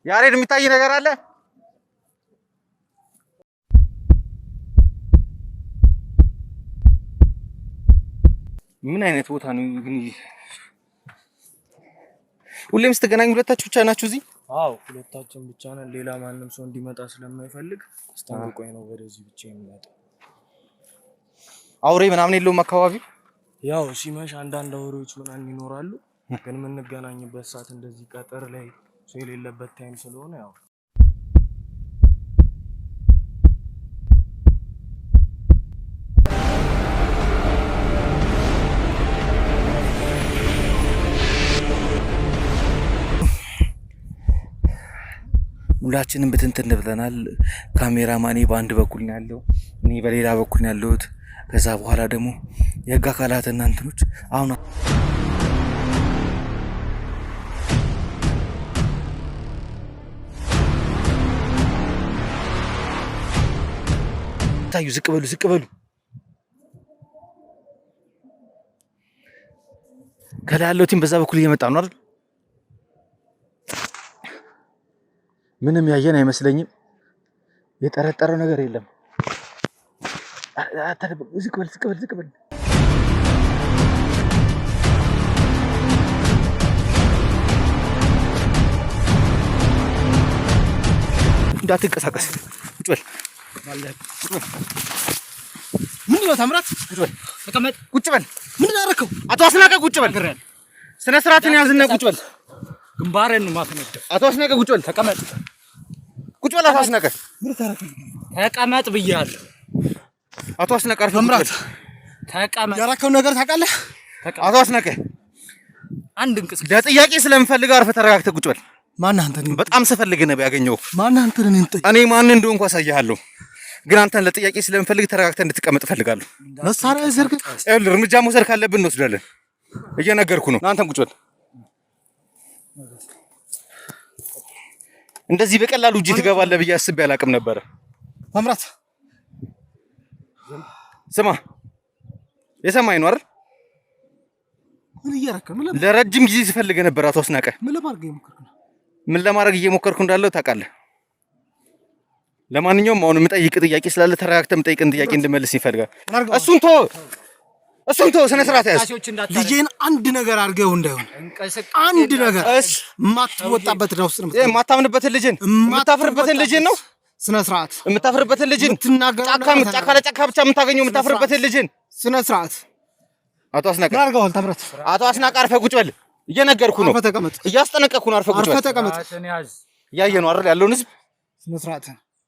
Speaker 1: ያሬድ የሚታይ ነገር አለ? ምን አይነት ቦታ ነው ግን? ሁሌም ስትገናኙ ሁለታችሁ ብቻ ናችሁ እዚህ?
Speaker 2: አዎ ሁለታችን ብቻ ነን። ሌላ ማንም ሰው እንዲመጣ ስለማይፈልግ አስጠንቅቆኝ ነው ወደዚህ ብቻ የሚመጣው።
Speaker 1: አውሬ ምናምን የለውም አካባቢው?
Speaker 2: ያው ሲመሽ አንዳንድ አውሬዎች ምናምን ይኖራሉ፣ ግን የምንገናኝበት ሰዓት እንደዚህ ቀጠር ላይ ሰው የሌለበት ታይም ስለሆነ ያው
Speaker 1: ሁላችንም ብትንትን ብለናል። ካሜራማኔ በአንድ በኩል ነው ያለው፣ እኔ በሌላ በኩል ነው ያለሁት። ከዛ በኋላ ደግሞ የህግ አካላትና እንትኖች አሁን ታዩ። ዝቅ በሉ። ከላይ ያለው ቲም በዛ በኩል እየመጣ ነው አይደል? ምንም ያየን አይመስለኝም። የጠረጠረው ነገር የለም። ዝቅ በል። እንዳትንቀሳቀስ ቁጭ በል። ምን ነው ታምራት? ተቀመጥ። ቁጭ በል። ምን አደረከው? አቶ አስናቀ ቁጭ በል። ስነ ስርዓትን ያዝና ቁጭ በል።
Speaker 5: ግንባሬን ነው ማተነደው።
Speaker 1: አቶ አስናቀ ቁጭ በል። ተቀመጥ። ቁጭ በል። አቶ አስናቀ
Speaker 5: ተቀመጥ ብያለሁ።
Speaker 1: አቶ አስናቀ ታምራት
Speaker 5: ተቀመጥ።
Speaker 1: ያደረከውን ነገር ታውቃለህ? አቶ አስናቀ
Speaker 5: አንድ እንቅስቃሴ
Speaker 1: ለጥያቄ ስለምፈልግ አርፈህ ተረጋግተህ ቁጭ በል።
Speaker 5: ማነህ አንተ?
Speaker 1: በጣም ስፈልግ ነው ያገኘው።
Speaker 5: ማነህ አንተ?
Speaker 1: እኔ ማን እንደሆንኩ አሳይሃለሁ። ግን አንተን ለጥያቄ ስለምፈልግ ተረጋግተህ እንድትቀመጥ እፈልጋለሁ።
Speaker 5: መሳሪያ ይዘርግ።
Speaker 1: እርምጃ መውሰድ ካለብን እንወስዳለን። እየነገርኩ ነው። አንተም ቁጭ በል። እንደዚህ በቀላሉ እጅ ትገባለህ ብዬ አስቤ አላውቅም ነበረ።
Speaker 8: ታምራት
Speaker 1: ስማ፣ የሰማኝ ነው አይደል?
Speaker 8: ምን እያደረክ ነው?
Speaker 1: ለረጅም ጊዜ ስፈልግ ነበር አቶ አስናቀ። ምን ለማድረግ እየሞከርኩ እንዳለው ታውቃለህ? ለማንኛውም አሁን የምጠይቅ ጥያቄ ስላለ ተረጋግተህ የምጠይቅን ጥያቄ እንድመልስ ይፈልጋል። እሱን ተው፣ ስነ ስርዓት ያዝ።
Speaker 8: ልጄን አንድ ነገር አድርገው እንዳይሆን አንድ ነገር የማትወጣበት ነው።
Speaker 1: የማታምንበትን ልጅን የምታፍርበትን ልጅን ነው።
Speaker 8: ስነ ስርዓት
Speaker 1: የምታፍርበትን ልጅን ጫካ ለጫካ ብቻ የምታገኘው የምታፍርበትን ልጅን ስነ ስርዓት። አቶ አስናቀ
Speaker 8: አድርገዋል። ታምራት
Speaker 1: አቶ አስናቀ አርፈህ ቁጭ በል። እየነገርኩ ነው፣ እያስጠነቀቅኩ ነው። አርፈህ ቁጭ በል። እያየህ ነው አይደል ያለውን ህዝብ።
Speaker 8: ስነ ስርዓት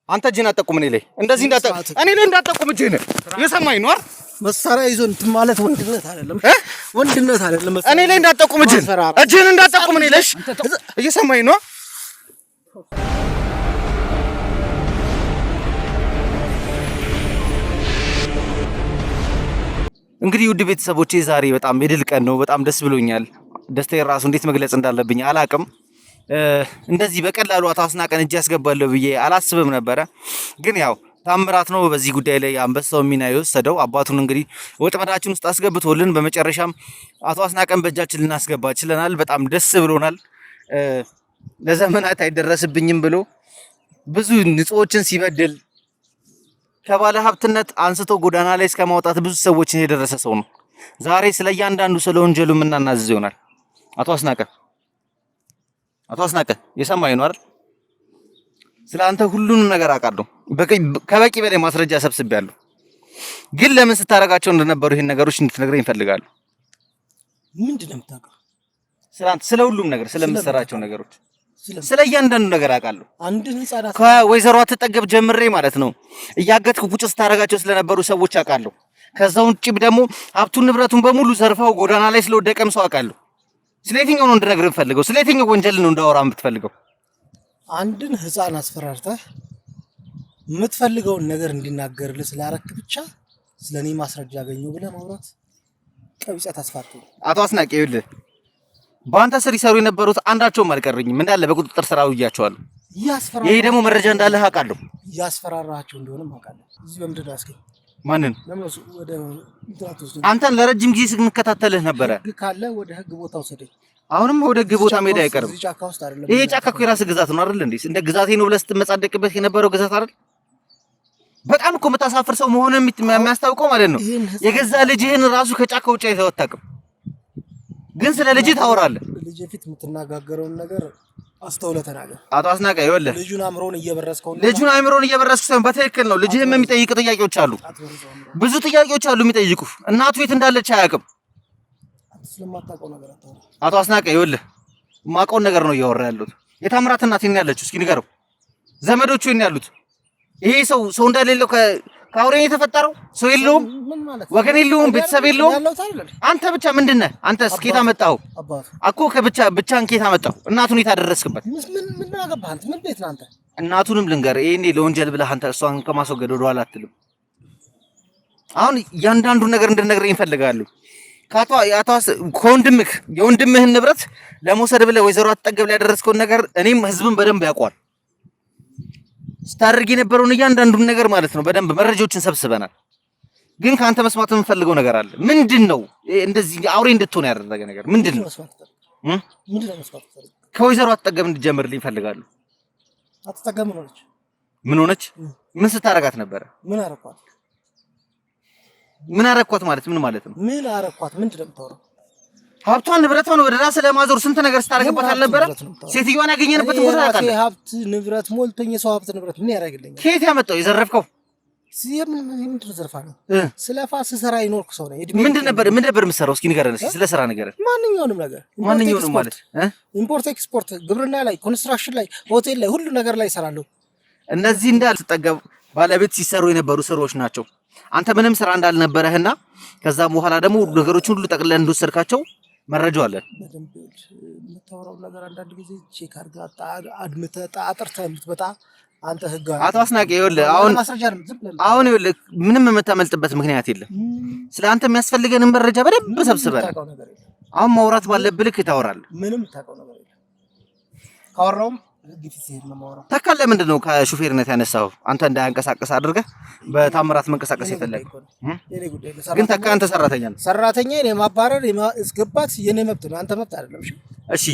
Speaker 1: አንተ እጅህን አትጠቁም እኔ ላይ። እንደዚህ እንዳትጠቁም እኔ ላይ እንዳትጠቁም እጅህን። እየሰማኝ ነው አይደል?
Speaker 8: መሳሪያ ይዞ እንትን ማለት ወንድነት አይደለም፣ ወንድነት አይደለም።
Speaker 1: እኔ ላይ እንዳትጠቁም እጅህን እንዳትጠቁም እኔ ላይ። እየሰማኝ ነው። እንግዲህ ውድ ቤተሰቦቼ ዛሬ በጣም የድል ቀን ነው። በጣም ደስ ብሎኛል። ደስታዬ ራሱ እንዴት መግለጽ እንዳለብኝ አላቅም። እንደዚህ በቀላሉ አቶ አስናቀን እጅ ያስገባለሁ ብዬ አላስብም ነበረ። ግን ያው ታምራት ነው በዚህ ጉዳይ ላይ አንበሳው ሚና የወሰደው። አባቱን እንግዲህ ወጥመዳችን ውስጥ አስገብቶልን በመጨረሻም አቶ አስናቀን በእጃችን ልናስገባ ችለናል። በጣም ደስ ብሎናል። ለዘመናት አይደረስብኝም ብሎ ብዙ ንጹዎችን ሲበድል ከባለ ሀብትነት አንስቶ ጎዳና ላይ እስከ ማውጣት ብዙ ሰዎችን የደረሰ ሰው ነው። ዛሬ ስለ እያንዳንዱ ስለ ወንጀሉ የምናናዝዝ ይሆናል። አቶ አስናቀ የሰማኸኝ ነው አይደል? ስለ አንተ ሁሉንም ነገር አውቃለሁ። ከበቂ በላይ ማስረጃ ሰብስቤያለሁ። ግን ለምን ስታረጋቸው እንደነበሩ ይሄን ነገሮች እንድትነግረኝ እፈልጋለሁ።
Speaker 8: ምንድነው የምታውቀው?
Speaker 1: ስለ አንተ ስለ ሁሉም ነገር ስለምትሰራቸው ነገሮች ስለ እያንዳንዱ ነገር አውቃለሁ።
Speaker 8: አንድን ህፃናት
Speaker 1: ከወይዘሮ አትጠገብ ጀምሬ ማለት ነው እያገትኩ ቁጭ ስታረጋቸው ስለነበሩ ሰዎች አውቃለሁ። ከዛው ውጪ ደግሞ ሀብቱን ንብረቱን በሙሉ ዘርፈው ጎዳና ላይ ስለወደቀም ሰው አውቃለሁ። ስለየትኛው ነው እንድነግርህ የምፈልገው? ስለየትኛው ወንጀል ነው እንዳወራ የምትፈልገው?
Speaker 8: አንድን ህፃን አስፈራርተህ የምትፈልገውን ነገር እንዲናገርልህ ስላረክ ብቻ ስለኔ ማስረጃ ያገኘው ብለህ ማውራት ቀቢጸ ተስፋቱ።
Speaker 1: አቶ አስናቀ ይኸውልህ በአንተ ስር ይሰሩ የነበሩት አንዳቸውም አልቀረኝም። እንዳለ በቁጥጥር ስር አውያቸዋለሁ። ይሄ ደግሞ መረጃ እንዳለ አውቃለሁ።
Speaker 8: ያስፈራራቸው እንደሆነም አውቃለሁ። እዚህ በምድር አስከኝ
Speaker 1: ማንን?
Speaker 8: ለምን ወደ
Speaker 1: አንተን ለረጅም ጊዜ ስንከታተልህ ነበረ።
Speaker 8: ህግ ካለ ወደ ህግ ቦታ ወሰደኝ።
Speaker 1: አሁንም ወደ ህግ ቦታ መሄድ አይቀርም። ይሄ ጫካ እኮ የራስህ ግዛት ነው አይደል እንዴ? እንደ ግዛቴ ነው ብለህ ስትመጻደቅበት የነበረው ግዛት አይደል? በጣም እኮ የምታሳፍር ሰው መሆኑን የሚያስታውቀው ማለት ነው። የገዛ ልጅህን ራሱ ከጫካ ውጭ አይተኸው አታውቅም። ግን ስለ ልጅ ታወራለህ።
Speaker 8: ልጅ ፊት የምትናገረውን ነገር አስተውለህ ተናገር።
Speaker 1: አቶ አስናቀ ይኸውልህ
Speaker 8: ልጁን አእምሮን እየበረስከው ሳይሆን በትክክል ነው። ልጅህም የሚጠይቅ ጥያቄዎች አሉ፣ ብዙ ጥያቄዎች አሉ የሚጠይቁ። እናቱ የት እንዳለች አያውቅም። ስለማታውቀው ነገር አታወራ።
Speaker 1: አቶ አስናቀ ይኸውልህ የማውቀውን ነገር ነው እያወራ ያለሁት። የታምራት እናት የት ነው ያለችው? እስኪ ንገረው። ዘመዶቹ የት ነው ያሉት? ይሄ ሰው እንደሌለው ከአውሬ የተፈጠረው ሰው የለውም፣ ወገን የለውም፣ ቤተሰብ የለውም። አንተ ብቻ ምንድን ነህ? አንተ እስኬታ መጣው እኮ ብቻን ኬታ መጣው። እናቱን የታደረስክበት
Speaker 8: ምን አገባህ አንተ? ምን ቤት ነህ አንተ?
Speaker 1: እናቱንም ልንገር ይሄኔ ለወንጀል ብለህ አንተ እሷን ከማስወገድ ወደ ኋላ አትልም። አሁን እያንዳንዱ ነገር እንድነግረኝ እፈልጋለሁ። ከወንድምህ የወንድምህን ንብረት ለመውሰድ ብለህ ወይዘሮ አትጠገብ ላይ ያደረስከውን ነገር እኔም ህዝብን በደንብ ያውቋል። ስታደርግ የነበረውን እያንዳንዱን ነገር ማለት ነው በደንብ መረጃዎችን ሰብስበናል። ግን ከአንተ መስማት የምፈልገው ነገር አለ። ምንድነው እንደዚህ አውሬ እንድትሆን ያደረገ ነገር ምንድነው? ከወይዘሮ አትጠገብ እንድጀምርልኝ እፈልጋለሁ።
Speaker 8: አትጠገብ
Speaker 1: ምን ሆነች? ምን ስታረጋት ነበረ? ምን አረኳት ማለት ምን ማለት ነው?
Speaker 8: ምን አረኳት? ምንድነው የምታወራው?
Speaker 1: ሀብቷን ንብረቷን ወደ ራስ ለማዞር ስንት ነገር ስታረግበት አልነበረ? ሴትዮዋን ያገኘንበት ቦታ ያውቃል።
Speaker 8: ሀብት ንብረት ሞልቶኝ የሰው ሀብት ንብረት ምን ያደርግልኛል?
Speaker 1: ከየት ያመጣው? የዘረፍከው?
Speaker 8: ምንድን ዘርፋ ነው? ስለፋ ስሰራ ይኖርኩ ሰው ነኝ።
Speaker 1: ምንድን ነበር የምትሰራው? እስኪ ንገረን እስኪ ስለ ስራ ንገረን።
Speaker 8: ማንኛውንም ነገር
Speaker 1: ማንኛውንም ማለት
Speaker 8: ኢምፖርት ኤክስፖርት፣ ግብርና ላይ፣ ኮንስትራክሽን ላይ፣ ሆቴል ላይ፣ ሁሉ ነገር ላይ እሰራለሁ።
Speaker 1: እነዚህ እንዳልተጠገብ ባለቤት ሲሰሩ የነበሩ ስራዎች ናቸው። አንተ ምንም ስራ እንዳልነበረህና ከዛም በኋላ ደግሞ ነገሮችን ሁሉ ጠቅልለን እንደወሰድካቸው መረጃው አለን።
Speaker 8: በደንብ የምታወራው ነገር አንዳንድ ጊዜ ቼክ አድርገህ አድምተህ አጥርተህ የምትመጣ አንተ ህግ
Speaker 1: አቶ አስናቀ ይኸውልህ፣ አሁን ይኸውልህ ምንም የምታመልጥበት ምክንያት የለም። ስለ አንተ የሚያስፈልገንን መረጃ በደንብ ሰብስበን አሁን ማውራት ባለብህ ልክ ታወራለህ።
Speaker 8: ምንም ታውቀው ነገር የለም። ካወራውም ግፊት ሲሄድ ነው ማውራት።
Speaker 1: ተካለ ምንድን ነው ከሹፌርነት ያነሳው? አንተ እንዳያንቀሳቀስ አድርገህ በታምራት መንቀሳቀስ የፈለገው ግን ተካ አንተ ሰራተኛ ነህ።
Speaker 8: ሰራተኛ የኔ ማባረር የማስገባት የኔ መብት ነው፣ አንተ መብት አይደለም።
Speaker 1: እሺ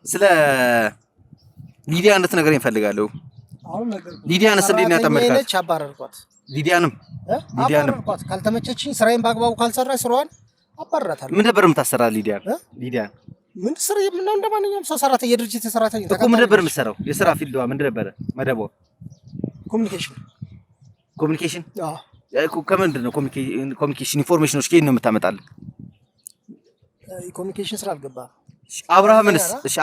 Speaker 1: ስለ ሊዲያ እንድትነግረኝ እፈልጋለሁ። ሊዲያንስ እንዴት ነው ያጠመድካት?
Speaker 8: አባረርኳት።
Speaker 1: ሊዲያንም
Speaker 8: አባረርኳት። ካልተመቸችኝ ስራዬን በአግባቡ ካልሰራች ስራዋን አባረራታለሁ።
Speaker 1: ምን ነበር የምታሰራ ሊዲያን?
Speaker 8: ምን ስራ የምናው እንደማንኛውም ሰው ሰራተኛ የድርጅት ሰራተኛ
Speaker 1: እኮ ምን ነበር የምትሰራው? የስራ ፊልድዋ ምን ነበር? መደቧ ኮሚኒኬሽን። አዎ ከምንድን ነው ኮሚኒኬሽን ኢንፎርሜሽኖች ከየት ነው የምታመጣልህ?
Speaker 8: ኮሚኒኬሽን ስራ አልገባህም?
Speaker 1: አብርሃምንስ? እሺ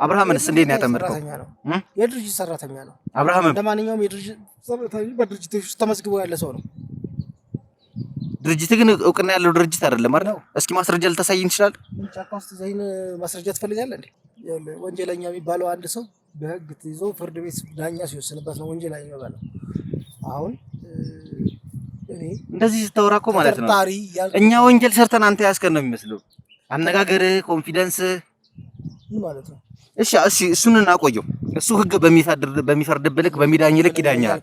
Speaker 1: አብርሃምንስ እንዴት ነው ያጠመድከው?
Speaker 8: የድርጅት ሰራተኛ ነው።
Speaker 1: አብርሃም
Speaker 8: እንደማንኛውም የድርጅት ሰራተኛ በድርጅት ውስጥ ተመዝግቦ ያለ ሰው ነው።
Speaker 1: ድርጅት ግን እውቅና ያለው ድርጅት አይደለም አይደል? እስኪ ማስረጃ ልታሳይኝ ይችላል?
Speaker 8: ጫካ ውስጥ ዘይን ማስረጃ ትፈልጋለህ እንዴ? ወንጀለኛ የሚባለው አንድ ሰው በህግ ተይዞ ፍርድ ቤት ዳኛ ሲወስንበት ነው ወንጀለኛ የሚባለው። አሁን እኔ
Speaker 1: እንደዚህ ስታወራ እኮ ማለት ነው እኛ ወንጀል ሰርተን አንተ ያስከን ነው የሚመስለው አነጋገርህ፣ ኮንፊደንስ
Speaker 8: ማለት ነው።
Speaker 1: እሺ እሱን እናቆየው። እሱ ህግ በሚፈርድብህ ልክ በሚዳኝ ልክ ይዳኛል።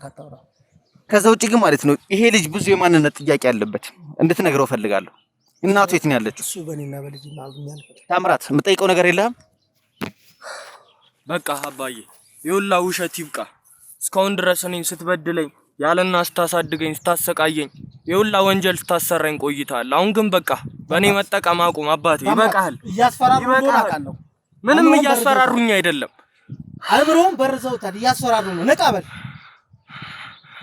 Speaker 1: ከዛ ውጪ ግን ማለት ነው ይሄ ልጅ ብዙ የማንነት ጥያቄ አለበት እንድትነግረው ፈልጋለሁ። እናቱ የት ነው ያለችው?
Speaker 8: እሱ በእኔና በልጅ ማግኛል።
Speaker 1: ታምራት የምጠይቀው ነገር የለህም?
Speaker 2: በቃ አባዬ ይውላ ውሸት ይብቃ። እስካሁን ድረስ እኔን ስትበድለኝ ያለና ስታሳድገኝ ስታሰቃየኝ ይውላ ወንጀል ስታሰራኝ ቆይታል። አሁን ግን በቃ በእኔ መጠቀም አቁም አባቴ፣ ይበቃል።
Speaker 8: እያስፈራሩኝ
Speaker 2: ምንም እያስፈራሩኝ አይደለም።
Speaker 8: አይብሮም በርዘውታል። እያስፈራሩ ነው። ነቃ በል።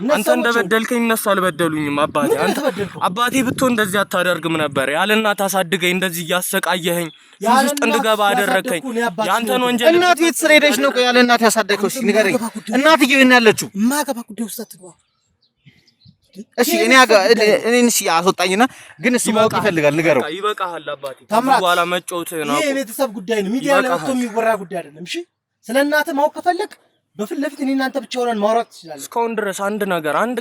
Speaker 2: አንተ እንደበደልከኝ እነሱ አልበደሉኝም አባቴ። አንተ አባቴ ብትሆን እንደዚህ አታደርግም ነበር። ያለ እናት አሳድገኝ እንደዚህ እያሰቃየኸኝ ሱስ ውስጥ እንድገባ አደረከኝ። ያንተን ወንጀል
Speaker 1: እናት ቤት ስለ ሄደሽ ነው ያለ እናት ያሳደግከው? እሺ ንገረኝ። እናትዬው የት ነው ያለችው?
Speaker 8: ማገባ ጉዳይ ውስጥ አትግባ።
Speaker 1: እሺ እኔን እሺ አስወጣኝና ግን እሱ ማወቅ ይፈልጋል። ንገረው።
Speaker 2: ይበቃሃል አባቴ።
Speaker 8: በኋላ
Speaker 2: መጫወት ነው።
Speaker 8: ይሄ የቤተሰብ ጉዳይ ነው። ሚዲያ ላይ ወጥቶ የሚወራ ጉዳይ አይደለም። እሺ ስለ እናትህ ማወቅ ከፈለክ በፊት ለፊት እኔ እናንተ ብቻ ሆነን ማውራት ትችላለህ።
Speaker 2: እስካሁን ድረስ አንድ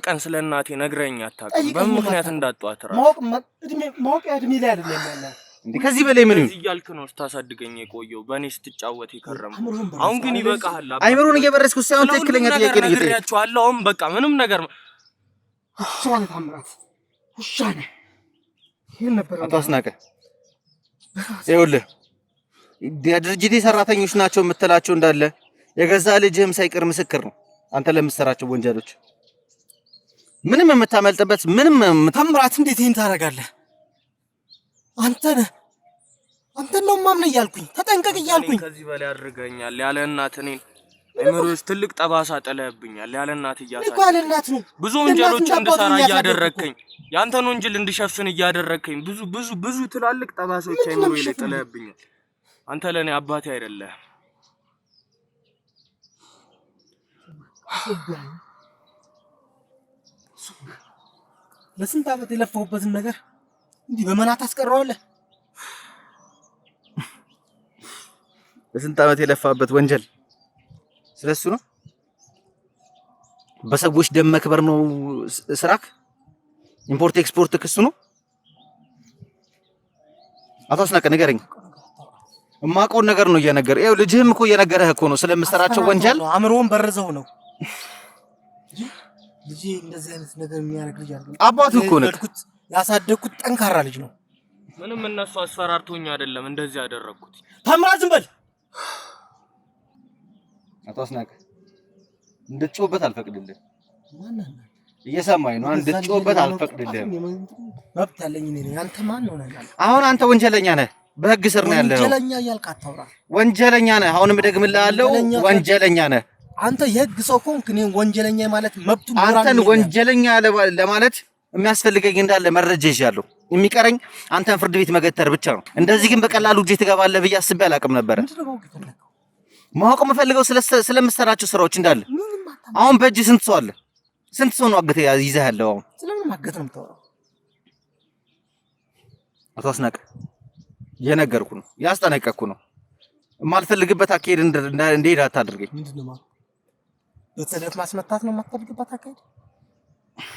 Speaker 2: ቀን ስለ እናቴ ነግረኝ አታውቅም። በምን ምክንያት እንዳጧት ራ
Speaker 8: ማወቅ እድሜ ላይ አይደለም ያለ
Speaker 1: እንዴ? ከዚህ በላይ ምን
Speaker 2: እያልክ ነው ስታሳድገኝ የቆየው በእኔ ስትጫወት የከረመው? አሁን ግን ይበቃሃል።
Speaker 1: አይምሮን እየበረስኩ ሳይሆን ትክክለኛ ጥያቄ ነው
Speaker 2: እየጠየቅኩህ። አሁን በቃ ምንም ነገር
Speaker 8: ውሻን ታምራት ውሻን ይሄን ነበር
Speaker 1: አቶ አስናቀ። ይኸውልህ የድርጅቴ ሰራተኞች ናቸው የምትላቸው እንዳለ የገዛ ልጅህም ሳይቀር ምስክር ነው። አንተ ለምትሰራቸው ወንጀሎች ምንም የምታመልጥበት ምንም
Speaker 8: ታምራት፣ እንዴት ይሄን ታደርጋለህ? አንተ ነው ማምን እያልኩኝ ተጠንቀቅ እያልኩኝ
Speaker 2: ከዚህ በላይ አድርገኛል። ያለ እናት እኔን እምሮስ ትልቅ ጠባሳ ጥለህብኛል። ያለ እናት
Speaker 8: እያሳደግከኝ
Speaker 2: ብዙ ወንጀሎች እንድሰራ እያደረግከኝ፣ ያንተን ወንጀል እንድሸፍን እያደረግከኝ ብዙ ትላልቅ ጠባሳዎች አይምሮዬ ላይ ጥለህብኛል። አንተ ለኔ አባቴ አይደለህም።
Speaker 8: ለስንት ዓመት የለፋሁበትን ነገር እንዲህ በመናት አስቀረዋለህ?
Speaker 1: ለስንት ዓመት የለፋበት ወንጀል ስለሱ ነው። በሰዎች ደም መክበር ነው ስራክ? ኢምፖርት ኤክስፖርት ክሱ ነው? አቶ አስናቀ ንገረኝ። የማውቀውን ነገር ነው እየነገረ ይኸው ልጅህም እኮ እየነገረህ እኮ ነው ስለምሰራቸው ወንጀል።
Speaker 8: አእምሮውን በረዘው ነው ልጅ እንደዚህ አይነት ነገር የሚያደርግ ልጅ አይደለም።
Speaker 1: አባቱ እኮ ነው
Speaker 8: ያሳደግኩት ጠንካራ ልጅ ነው።
Speaker 2: ምንም እነሱ አስፈራርቶኝ አይደለም እንደዚህ ያደረኩት።
Speaker 8: ታምራት ዝም በል።
Speaker 1: አቶ አስናቀ እንድትጮህበት አልፈቅድልህም። እየሰማኸኝ ነው? እንድትጮህበት አልፈቅድልህም።
Speaker 8: መብት ያለኝ እኔ ነኝ። አንተ ማን ነው ነህ?
Speaker 1: አሁን አንተ ወንጀለኛ ነህ። በህግ ስር ነው ያለው።
Speaker 8: ወንጀለኛ እያልክ አታውራ።
Speaker 1: ወንጀለኛ ነህ። አሁንም ደግምልሃለሁ፣ ወንጀለኛ ነህ።
Speaker 8: አንተ የህግ ሰው ከሆንክ እኔን ወንጀለኛ ማለት መብቱ
Speaker 1: አንተን ወንጀለኛ ለማለት የሚያስፈልገኝ እንዳለ መረጃ ይዣለሁ። የሚቀረኝ አንተን ፍርድ ቤት መገተር ብቻ ነው። እንደዚህ ግን በቀላሉ እጄ ትገባለህ ብዬ አስቤ አላውቅም ነበረ። ማወቅ የምፈልገው ስለምሰራቸው ስራዎች እንዳለ። አሁን በእጅ ስንት ሰው አለ? ስንት ሰው ነው አግተህ ይዘህ ያለው? አሁን
Speaker 8: ስለምን ማገት ነው የምታወራው?
Speaker 1: አቶ አስናቀ የነገርኩ ነው፣ ያስጠነቀቅኩ ነው። የማልፈልግበት አካሄድ እንዴት አታድርገኝ።
Speaker 8: ምንድነው ማለት? በተሰለፍ ማስመታት ነው የማትፈልግበት አካሄድ?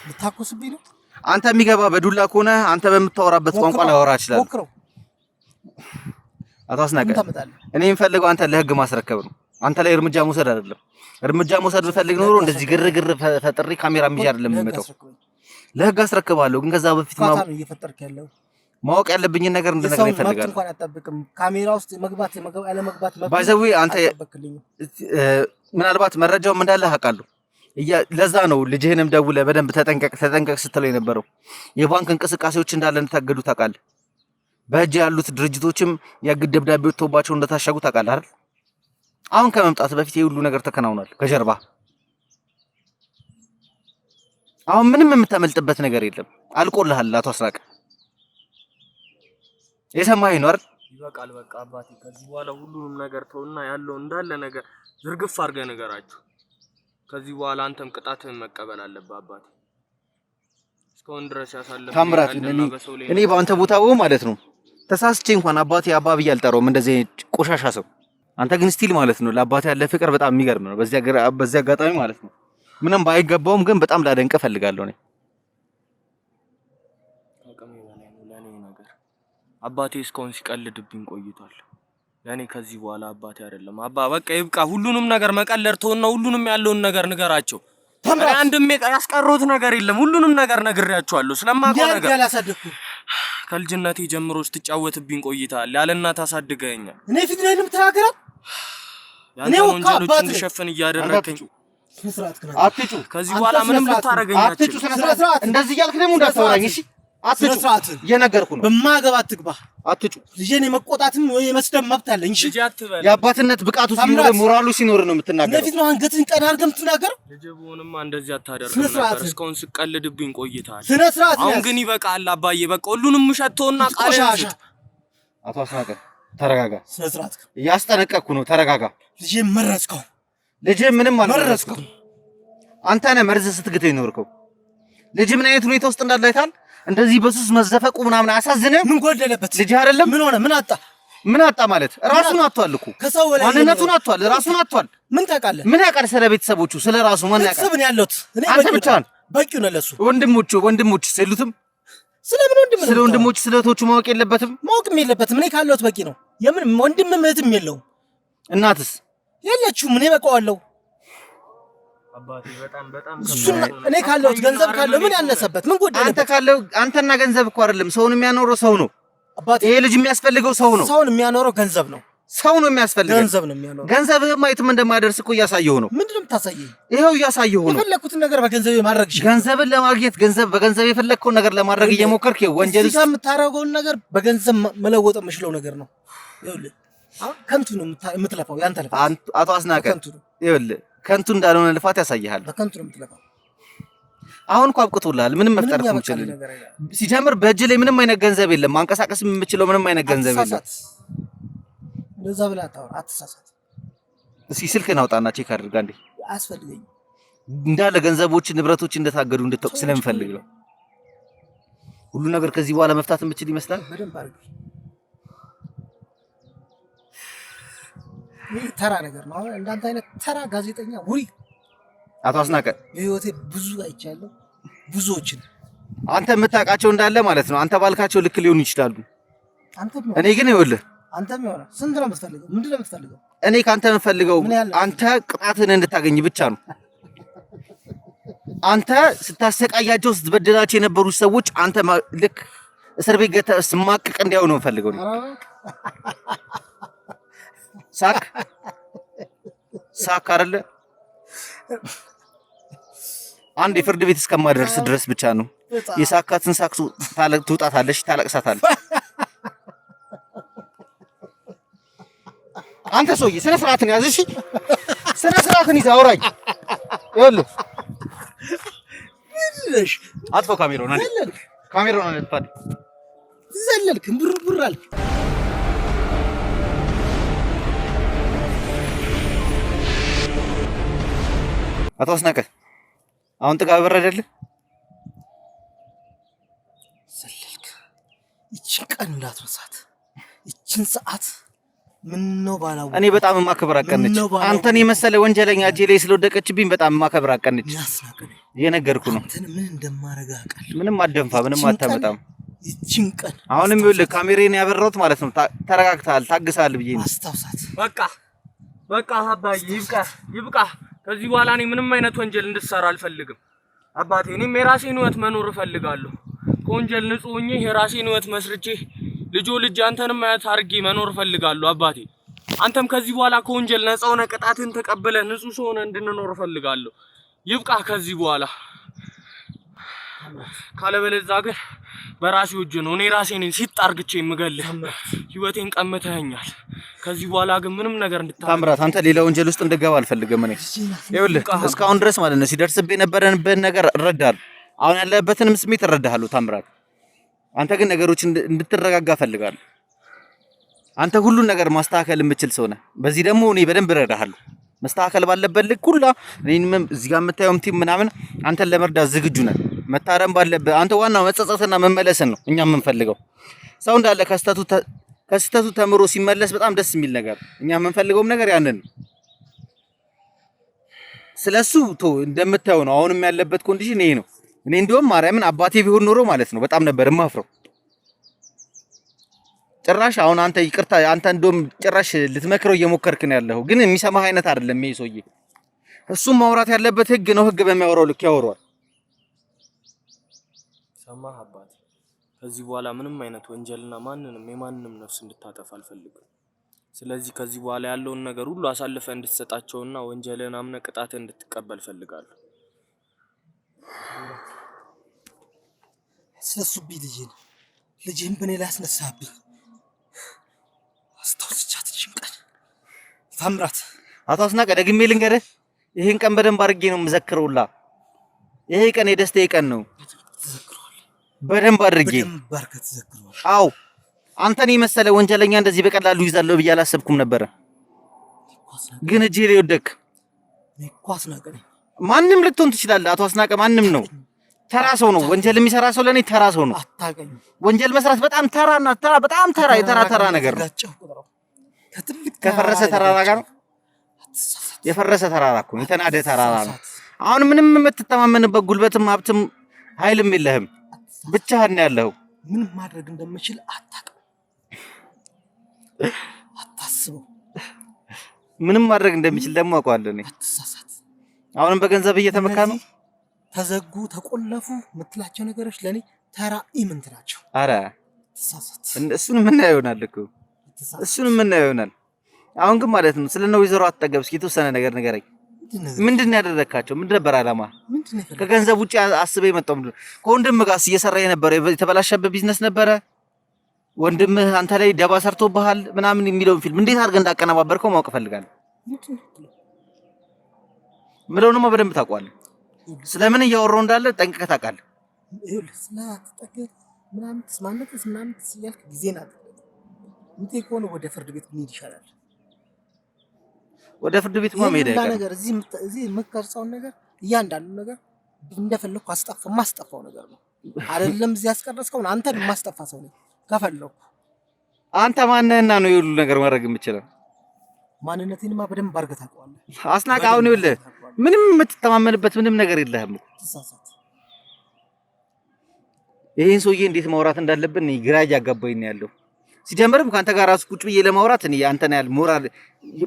Speaker 8: ልታኮስብኝ ነው?
Speaker 1: አንተ የሚገባ በዱላ ከሆነ አንተ በምታወራበት ቋንቋ ላወራ እችላለሁ።
Speaker 8: ሞክረው።
Speaker 1: አቶ አስናቀ እኔ የምፈልገው አንተ ለህግ ማስረከብ ነው። አንተ ላይ እርምጃ መውሰድ አይደለም። እርምጃ መውሰድ ብፈልግ ኖሮ እንደዚህ ግርግር ፈጥሬ ካሜራ ይዤ አይደለም የምመጣው። ለህግ አስረክባለሁ። ግን ከዛ በፊት
Speaker 8: እየፈጠርክ ያለው
Speaker 1: ማወቅ ያለብኝን ነገር እንድነግርህ ይፈልጋል።
Speaker 8: እንኳን አጣብቅም ካሜራ ውስጥ መግባት ያለ መግባት
Speaker 1: ባይዘዊ አንተ ምናልባት መረጃውም እንዳለህ አውቃለሁ። ለዛ ነው ልጅህንም ደውለህ በደንብ ተጠንቀቅ ስትለው የነበረው። የባንክ እንቅስቃሴዎች እንዳለ እንደታገዱ ታውቃለህ። በእጅ ያሉት ድርጅቶችም የግድ ደብዳቤ ወጥቶባቸው እንደታሸጉ ታውቃለህ አይደል? አሁን ከመምጣት በፊት ይሄ ሁሉ ነገር ተከናውኗል ከጀርባ። አሁን ምንም የምታመልጥበት ነገር የለም። አልቆልሃል አቶ አስናቀ። የሰማኸኝ ነው አይደል?
Speaker 2: ይበቃል። በቃ አባቴ ከዚህ በኋላ ሁሉንም ነገር ተውና ያለው እንዳለ ነገር ዝርግፍ አድርገህ ነገራችሁ። ከዚህ በኋላ አንተም ቅጣትህን መቀበል አለብህ አባቴ። እስካሁን ድረስ ያሳለፈው
Speaker 1: ታምራት እኔ በአንተ ቦታ ማለት ነው ተሳስቼ እንኳን አባቴ አባ ብዬ አልጠራውም እንደዚህ ቆሻሻ ሰው። አንተ ግን ስቲል ማለት ነው ለአባቴ ያለ ፍቅር በጣም የሚገርም ነው። በዚህ አጋጣሚ ማለት ነው ምንም ባይገባውም ግን በጣም ላደንቅ እፈልጋለሁ። እኔ
Speaker 2: አቅሜ በላይ ነው ለኔ ነገር። አባቴ እስካሁን ሲቀልድብኝ ቆይቷል። ለኔ ከዚህ በኋላ አባቴ አይደለም። አባ በቃ ይብቃ። ሁሉንም ነገር መቀለድ ተውና ሁሉንም ያለውን ነገር ንገራቸው። አንድም ያስቀሩት ነገር የለም። ሁሉንም ነገር ነግሬያቸዋለሁ ስለማውቀው ነገር። ከልጅነቴ ጀምሮ ስትጫወትብኝ ቆይተሃል። ያለ እናት አሳድገኸኛል።
Speaker 8: እኔ ፊት ላይ የምትናገረው
Speaker 2: እኔ ወንጀሎች እንድሸፈን እያደረከኝ
Speaker 1: አትጩ።
Speaker 2: ከዚህ በኋላ ምንም ልታረገኝ
Speaker 1: አትጩ። እንደዚህ እያልክ ደግሞ እንዳታወራኝ እሺ? አትጩ። እየነገርኩ ነው።
Speaker 8: በማገባ አትግባ።
Speaker 1: አትጩ።
Speaker 8: ልጄን የመቆጣትም ወይ የመስደብ መብት አለኝ። እሺ?
Speaker 1: የአባትነት ብቃቱ ሲኖር ሞራሉ ሲኖር ነው የምትናገረው።
Speaker 8: ለፊት ነው አንገትን ቀና አድርገህ የምትናገረው።
Speaker 2: ልጄ ብሆንማ እንደዚህ አታደርግም ነበር። እስካሁን ስቀልድብኝ ቆይተሃል።
Speaker 8: ስነ ስርዓት።
Speaker 2: አሁን ግን ይበቃል አባዬ። በቃ ሁሉንም ሸቶና ቃል።
Speaker 1: አቶ አስናቀ ተረጋጋ።
Speaker 8: ስነ ስርዓት።
Speaker 1: እያስጠነቀቅኩ ነው። ተረጋጋ።
Speaker 8: ልጄን መረዝከው።
Speaker 1: ልጄ ምንም አልመረዝከው። አንተ ነህ መርዝ ስትግተው ይኖርከው። ልጅ ምን አይነት ሁኔታ ውስጥ እንዳለ አይታል። እንደዚህ በሱስ መዘፈቁ ምናምን አያሳዝንም?
Speaker 8: ምን ጎደለበት?
Speaker 1: ልጅ አይደለም?
Speaker 8: ምን ሆነ? ምን አጣ?
Speaker 1: ምን አጣ ማለት ራሱን አጥቷል እኮ።
Speaker 8: ከሰው በላይ
Speaker 1: ማንነቱን አጥቷል፣ ራሱን አጥቷል።
Speaker 8: ምን ታውቃለህ?
Speaker 1: ምን ያውቃል ስለ ቤተሰቦቹ? ስለ ራሱ ማን ያውቃል?
Speaker 8: ቤተሰብ ነው ያለሁት እኔ።
Speaker 1: አንተ ብቻ ነህ።
Speaker 8: በቂው ነው ለሱ።
Speaker 1: ወንድሞች የሉትም?
Speaker 8: ስለምን
Speaker 1: ስለ ወንድሞች ስለ እህቶቹ ማወቅ የለበትም?
Speaker 8: ማወቅም የለበትም። እኔ ካለሁት በቂ ነው። የምን ወንድምም እህትም የለውም።
Speaker 1: እናትስ
Speaker 8: የለችውም። እኔ በቃዋለሁ።
Speaker 2: አባቴ በጣም
Speaker 8: እኔ ካለሁት ገንዘብ ካለው ምን ያነሰበት? ምን ጎደለበት?
Speaker 1: አንተ ካለው አንተና ገንዘብ እኮ አይደለም ሰውን የሚያኖረው ሰው ነው።
Speaker 8: አባቴ
Speaker 1: ይሄ ልጅ የሚያስፈልገው ሰው ነው።
Speaker 8: ሰውን የሚያኖረው ገንዘብ ነው።
Speaker 1: ሰው ነው የሚያስፈልገው።
Speaker 8: ገንዘብ ነው የሚያኖረው።
Speaker 1: ገንዘብህማ የትም እንደማይደርስ እኮ እያሳየሁ ነው።
Speaker 8: ምንድነው የምታሳየኝ?
Speaker 1: ይሄው እያሳየሁ ነው።
Speaker 8: የፈለኩትን ነገር በገንዘብ ማድረግ ይችላል።
Speaker 1: ገንዘብን ለማግኘት በገንዘብ የፈለግከውን ነገር ለማድረግ እየሞከርክ ወንጀል
Speaker 8: እዚህ ጋር የምታረገውን ነገር በገንዘብ መለወጥ የምችለው ነገር ነው። ይኸውልህ አሁን ከንቱ ነው የምትለፋው። ያንተ ልፋት
Speaker 1: አቶ አስናቀ ይኸውልህ ከንቱ እንዳልሆነ ልፋት ያሳይሃል።
Speaker 8: በከንቱ ነው የምትለፋው።
Speaker 1: አሁን እኮ አብቅቶልሃል። ምንም መፍጠር እኮ እንችላለን። ሲጀምር በእጅ ላይ ምንም አይነት ገንዘብ የለም። ማንቀሳቀስ የምችለው ምንም አይነት ገንዘብ የለም።
Speaker 8: እንደዛ ብለህ አታወራ፣ አትሳሳት።
Speaker 1: እስኪ ስልክህን አውጣና ቼክ አድርጋ እንዴ።
Speaker 8: አያስፈልገኝም።
Speaker 1: እንዳለ ገንዘቦች፣ ንብረቶች እንደታገዱ እንድታውቅ ስለምፈልግ ነው። ሁሉ ነገር ከዚህ በኋላ መፍታት የምችል ይመስላል።
Speaker 8: በደንብ አድርግ። ይህ ተራ ነገር ነው። አሁን እንዳንተ አይነት ተራ ጋዜጠኛ ውሪ
Speaker 1: አቶ አስናቀ
Speaker 8: በህይወቴ ብዙ አይቻለሁ፣ ብዙዎችን
Speaker 1: አንተ የምታውቃቸው እንዳለ ማለት ነው። አንተ ባልካቸው ልክ ሊሆኑ ይችላሉ። እኔ ግን ይኸውልህ
Speaker 8: አንተም ይሆናል። ስንት ነው የምትፈልገው? ምንድን ነው የምትፈልገው?
Speaker 1: እኔ ከአንተ የምፈልገው አንተ ቅጣትን እንድታገኝ ብቻ ነው። አንተ ስታሰቃያቸው ስትበድላቸው የነበሩ ሰዎች አንተ ልክ እስር ቤት ገብተህ ስማቅቅ እንዲያው ነው የምፈልገው። ሳክ አይደለ አንድ የፍርድ ቤት እስከማደርስ ድረስ ብቻ ነው። የሳካትን ሳክ ትውጣታለሽ፣ ታለቅሳታለህ። አንተ ሰውዬ ስነ ስርዓትን ያዝ እሺ። ስነ ስርዓትን ይዘህ አውራኝ። ይኸውልህ
Speaker 8: ምንድነሽ?
Speaker 1: አጥፎ ካሜራውን አይደል? ካሜራውን አይደል?
Speaker 8: ዘለልክ ብር አልክ።
Speaker 1: አቶ አስናቀ አሁን ጥጋ በረደልህ።
Speaker 8: ዘለልክ። ይችን ቀን እንዳትረሳት፣ ይችን ሰዓት ምን ነው ባላው።
Speaker 1: እኔ በጣም ማከብር አቀነች። አንተን የመሰለ ወንጀለኛ እጄ ላይ ስለወደቀችብኝ በጣም ማከብር አቀነች። እየነገርኩህ ነው።
Speaker 8: አንተን ምን እንደማረጋ አውቃለሁ።
Speaker 1: ምንም አደንፋ፣ ምንም አታመጣም።
Speaker 8: ይችን ቀን
Speaker 1: አሁንም ይኸውልህ ካሜሬን ያበራሁት ማለት ነው። ተረጋግተሃል፣ ታግሰሃል ብዬ ነው።
Speaker 8: አስታውሳት።
Speaker 2: በቃ አባዬ ይብቃ። ከዚህ በኋላ እኔ ምንም አይነት ወንጀል እንድትሰራ አልፈልግም አባቴ። እኔም የራሴን ህይወት መኖር እፈልጋለሁ። ከወንጀል ንጹህ ሆኜ የራሴን ህይወት መስርቼ ልጅ አንተንም አያት አድርጌ መኖር እፈልጋለሁ አባቴ። አንተም ከዚህ በኋላ ከወንጀል ነፃ ሆነህ ቅጣትን ተቀብለህ ንጹህ ሰው ሆነህ እንድንኖር እፈልጋለሁ። ይብቃ ከዚህ በኋላ። ካለበለዚያ ግን በራሴው እጅ ነው እኔ ራሴ ነኝ ሲጣርግቼ የምገልህ። ህይወቴን ቀምተኸኛል። ከዚህ በኋላ ግን ምንም ነገር
Speaker 1: ታምራት፣ አንተ ሌላ ወንጀል ውስጥ እንድገባ አልፈልግም። እኔ ይኸውልህ እስካሁን ድረስ ማለት ነው ሲደርስብህ የነበረንብህን ነገር እረዳለሁ። አሁን ያለህበትንም ስሜት እረዳሃለሁ ታምራት። አንተ ግን ነገሮች እንድትረጋጋ እፈልጋለሁ። አንተ ሁሉን ነገር ማስተካከል የምችል ሰው ነህ። በዚህ ደግሞ እኔ በደንብ እረዳሃለሁ። መስተካከል ባለበት ልክ ሁላ እኔንም እዚህ ጋር የምታየውም ቲም ምናምን አንተን ለመርዳት ዝግጁ ነን። መታረም ባለበት አንተ ዋናው መጸጸትና መመለስን ነው እኛ የምንፈልገው። ሰው እንዳለ ከስተቱ ተምሮ ሲመለስ በጣም ደስ የሚል ነገር፣ እኛ የምንፈልገውም ነገር ያንን ነው። ስለሱ እንደምታየው ነው አሁንም ያለበት ኮንዲሽን ይሄ ነው። እኔ እንደውም ማርያምን አባቴ ቢሆን ኖሮ ማለት ነው በጣም ነበር የማፍረው። ጭራሽ አሁን አንተ ይቅርታ አንተ እንደውም ጭራሽ ልትመክረው እየሞከርክ ነው ያለው፣ ግን የሚሰማህ አይነት አይደለም ይሄ ሰውዬ። እሱም ማውራት ያለበት ህግ ነው። ህግ በሚያወራው ልክ ያወራዋል።
Speaker 2: ሰማህ አባቴ፣ ከዚህ በኋላ ምንም አይነት ወንጀልና የማንንም ነፍስ እንድታጠፋ አልፈልግም። ስለዚህ ከዚህ በኋላ ያለውን ነገር ሁሉ አሳልፈህ እንድትሰጣቸውና ወንጀልን አምነህ ቅጣትህን እንድትቀበል ፈልጋለሁ።
Speaker 8: ስለሱብኝ ልጅህን በኔ ላይ አስነሳብኝ። አስታውስቻት ይችን ቀን ታምራት።
Speaker 1: አቶ አስናቀ ደግሜ ልንገርህ፣ ይሄን ቀን በደንብ አድርጌ ነው የምዘክረውላ። ይሄ ቀን የደስታዬ ቀን ነው። በደንብ አድርጌ አዎ፣ አንተን የመሰለ ወንጀለኛ እንደዚህ በቀላሉ ይዛለሁ ብዬ አላሰብኩም ነበረ። ግን እጄ ላይ ወደክ። ማንም ልትሆን ትችላለህ አቶ አስናቀ፣ ማንም ነው። ተራ ሰው ነው ወንጀል የሚሰራ ሰው። ለኔ ተራ ሰው ነው። ወንጀል መስራት በጣም ተራና በጣም የተራ ነገር ነው። ከፈረሰ ተራራ ጋር ነው። የፈረሰ ተራራ እኮ የተናደ ተራራ ነው። አሁን ምንም የምትተማመንበት ጉልበትም ሀብትም ኃይልም የለህም። ብቻህን ነው ያለኸው።
Speaker 8: ምን ማድረግ እንደምችል አታውቅም፣ አታስበው።
Speaker 1: ምንም ማድረግ እንደምችል ደግሞ አውቀዋለሁ እኔ።
Speaker 8: አትሳሳት።
Speaker 1: አሁንም በገንዘብ እየተመካ ነው።
Speaker 8: ተዘጉ ተቆለፉ የምትላቸው ነገሮች ለኔ ተራ ኢምንት ናቸው።
Speaker 1: አረ
Speaker 8: ተሳሳት።
Speaker 1: እሱን ምን ይሆናል እኮ እሱን ምን ይሆናል። አሁን ግን ማለት ነው ስለነው ወይዘሮ አትጠገብ። እስኪ የተወሰነ ነገር ንገረኝ። ምንድን ነው ያደረካቸው? ምንድን ነበር አላማ? ከገንዘብ ውጪ አስበህ የመጣው ምንድን ነው? ከወንድምህ ጋር እየሰራ የነበረ የተበላሸበት ቢዝነስ ነበረ። ወንድምህ አንተ ላይ ደባ ሰርቶብሃል ምናምን የሚለውን ፊልም እንዴት አድርገህ እንዳቀነባበርከው ማወቅ እፈልጋለሁ። ምለውንማ በደንብ ታውቀዋለህ። ስለምን እያወራሁ እንዳለ ጠንቅቀህ ታውቃለህ።
Speaker 8: ይኸውልህ ስለተጠቀም ምናምን ተስማምተህ ምናምን ሲያልክ ጊዜና እንዴ ከሆነ ወደ ፍርድ ቤት ምን ይሻላል?
Speaker 1: ወደ ፍርድ ቤት መሄድ አይቀርም።
Speaker 8: ነገር እዚህ የምትቀርጸውን ነገር እያንዳንዱ ነገር እንደፈለኩ ማስጠፋው ነገር ነው አይደለም። እዚህ ያስቀረጽከውን አንተን ማስጠፋ ሰው ነኝ ከፈለኩ።
Speaker 1: አንተ ማንነህና ነው የሁሉ ነገር ማድረግ የምችለው?
Speaker 8: ማንነቴንማ በደንብ አድርገህ ታውቀዋለህ
Speaker 1: አስናቀ። አሁን ይኸውልህ ምንም የምትተማመንበት ምንም ነገር የለህም። ይሄን ሰውዬ እንዴት ማውራት እንዳለብን ግራ እያጋባኝ ነው ያለው። ሲጀምርም ካንተ ጋር ራሱ ቁጭ ብዬ ለማውራት እኔ አንተን ያህል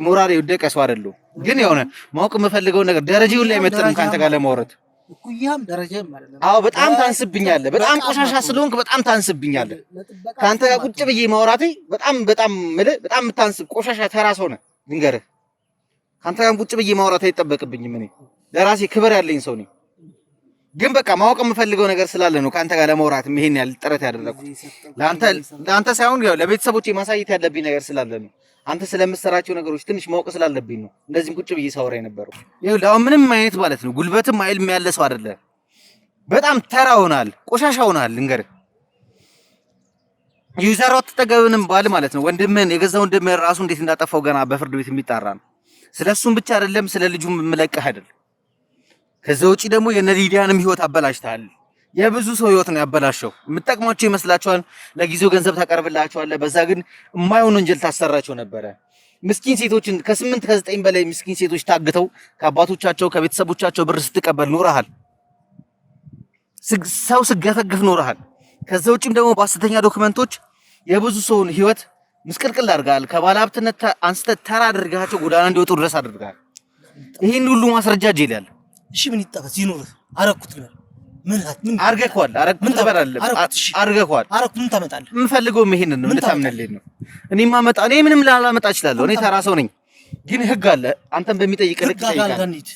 Speaker 1: ሞራል የወደቀ ሰው አይደለሁ። ግን የሆነ ማወቅ የምፈልገው ነገር ደረጃውን ላይ መጥተን ካንተ ጋር ለማውራት
Speaker 8: እኩያም ደረጃም ማለት ነው።
Speaker 1: አዎ በጣም ታንስብኛለህ። በጣም ቆሻሻ ስለሆንክ በጣም ታንስብኛለህ። ካንተ ጋር ቁጭ ብዬ ማውራቴ በጣም የምታንስብ ቆሻሻ ተራ ሰው ነህ። ልንገርህ፣ ካንተ ጋር ቁጭ ብዬ ማውራት አይጠበቅብኝም። እኔ ለራሴ ክብር ያለኝ ሰው ነኝ። ግን በቃ ማወቅ የምፈልገው ነገር ስላለ ነው ካንተ ጋር ለማውራት ይሄን ያህል ጥረት ያደረኩት። ለአንተ ሳይሆን ያው ለቤተሰቦቼ ማሳየት ያለብኝ ነገር ስላለ ነው። አንተ ስለምትሰራቸው ነገሮች ትንሽ ማወቅ ስላለብኝ ነው እንደዚህም ቁጭ ብዬ ሳወራ የነበረው። ይኸውልህ አሁን ምንም አይነት ማለት ነው ጉልበትም ኃይልም ያለ ሰው አይደለም። በጣም ተራ ሆናል፣ ቆሻሻ ሆናል። ልንገርህ ዩዘር አትጠገብንም ባል ማለት ነው ወንድምህን የገዛ ወንድምህን ራሱ እንዴት እንዳጠፋው ገና በፍርድ ቤት የሚጣራ ነው። ስለሱም ብቻ አይደለም ስለ ልጁም የምለቅህ አይደል። ከዛ ውጪ ደግሞ የነ ሊዲያንም ህይወት አበላሽታል። የብዙ ሰው ህይወት ነው ያበላሸው። የምትጠቅማቸው ይመስላችኋል፣ ለጊዜው ገንዘብ ታቀርብላቸዋለህ፣ በዛ ግን የማይሆን ወንጀል ታሰራቸው ነበረ። ምስኪን ሴቶችን ከ8 ከ9 በላይ ምስኪን ሴቶች ታግተው ከአባቶቻቸው ከቤተሰቦቻቸው ብር ስትቀበል ኖረሃል። ሰው ስገፈግፍ ኖረሃል። ከዛ ውጪም ደግሞ በሐሰተኛ ዶክመንቶች የብዙ ሰውን ህይወት ምስቅልቅል አድርጋል። ከባለ ሀብትነት አንስተህ ተራ አድርጋቸው ጎዳና እንዲወጡ ድረስ አድርጋል። ይሄን ሁሉ ማስረጃ እጄ ላይ አለ።
Speaker 8: እሺ ምን ይጠበስ ይኖርህ? አረኩት ነው ምን
Speaker 1: አርገኳል። ምን ትበላለህ? አርገኳል።
Speaker 8: አረኩት ምን ታመጣለህ?
Speaker 1: የምፈልገውም ይሄንን ነው፣ እንድታምንልኝ ነው። እኔማ እኔ ምንም ላላመጣ እችላለሁ። እኔ ተራ ሰው ነኝ። ግን ህግ አለ። አንተም በሚጠይቅ ልክ ጠይቃለህ።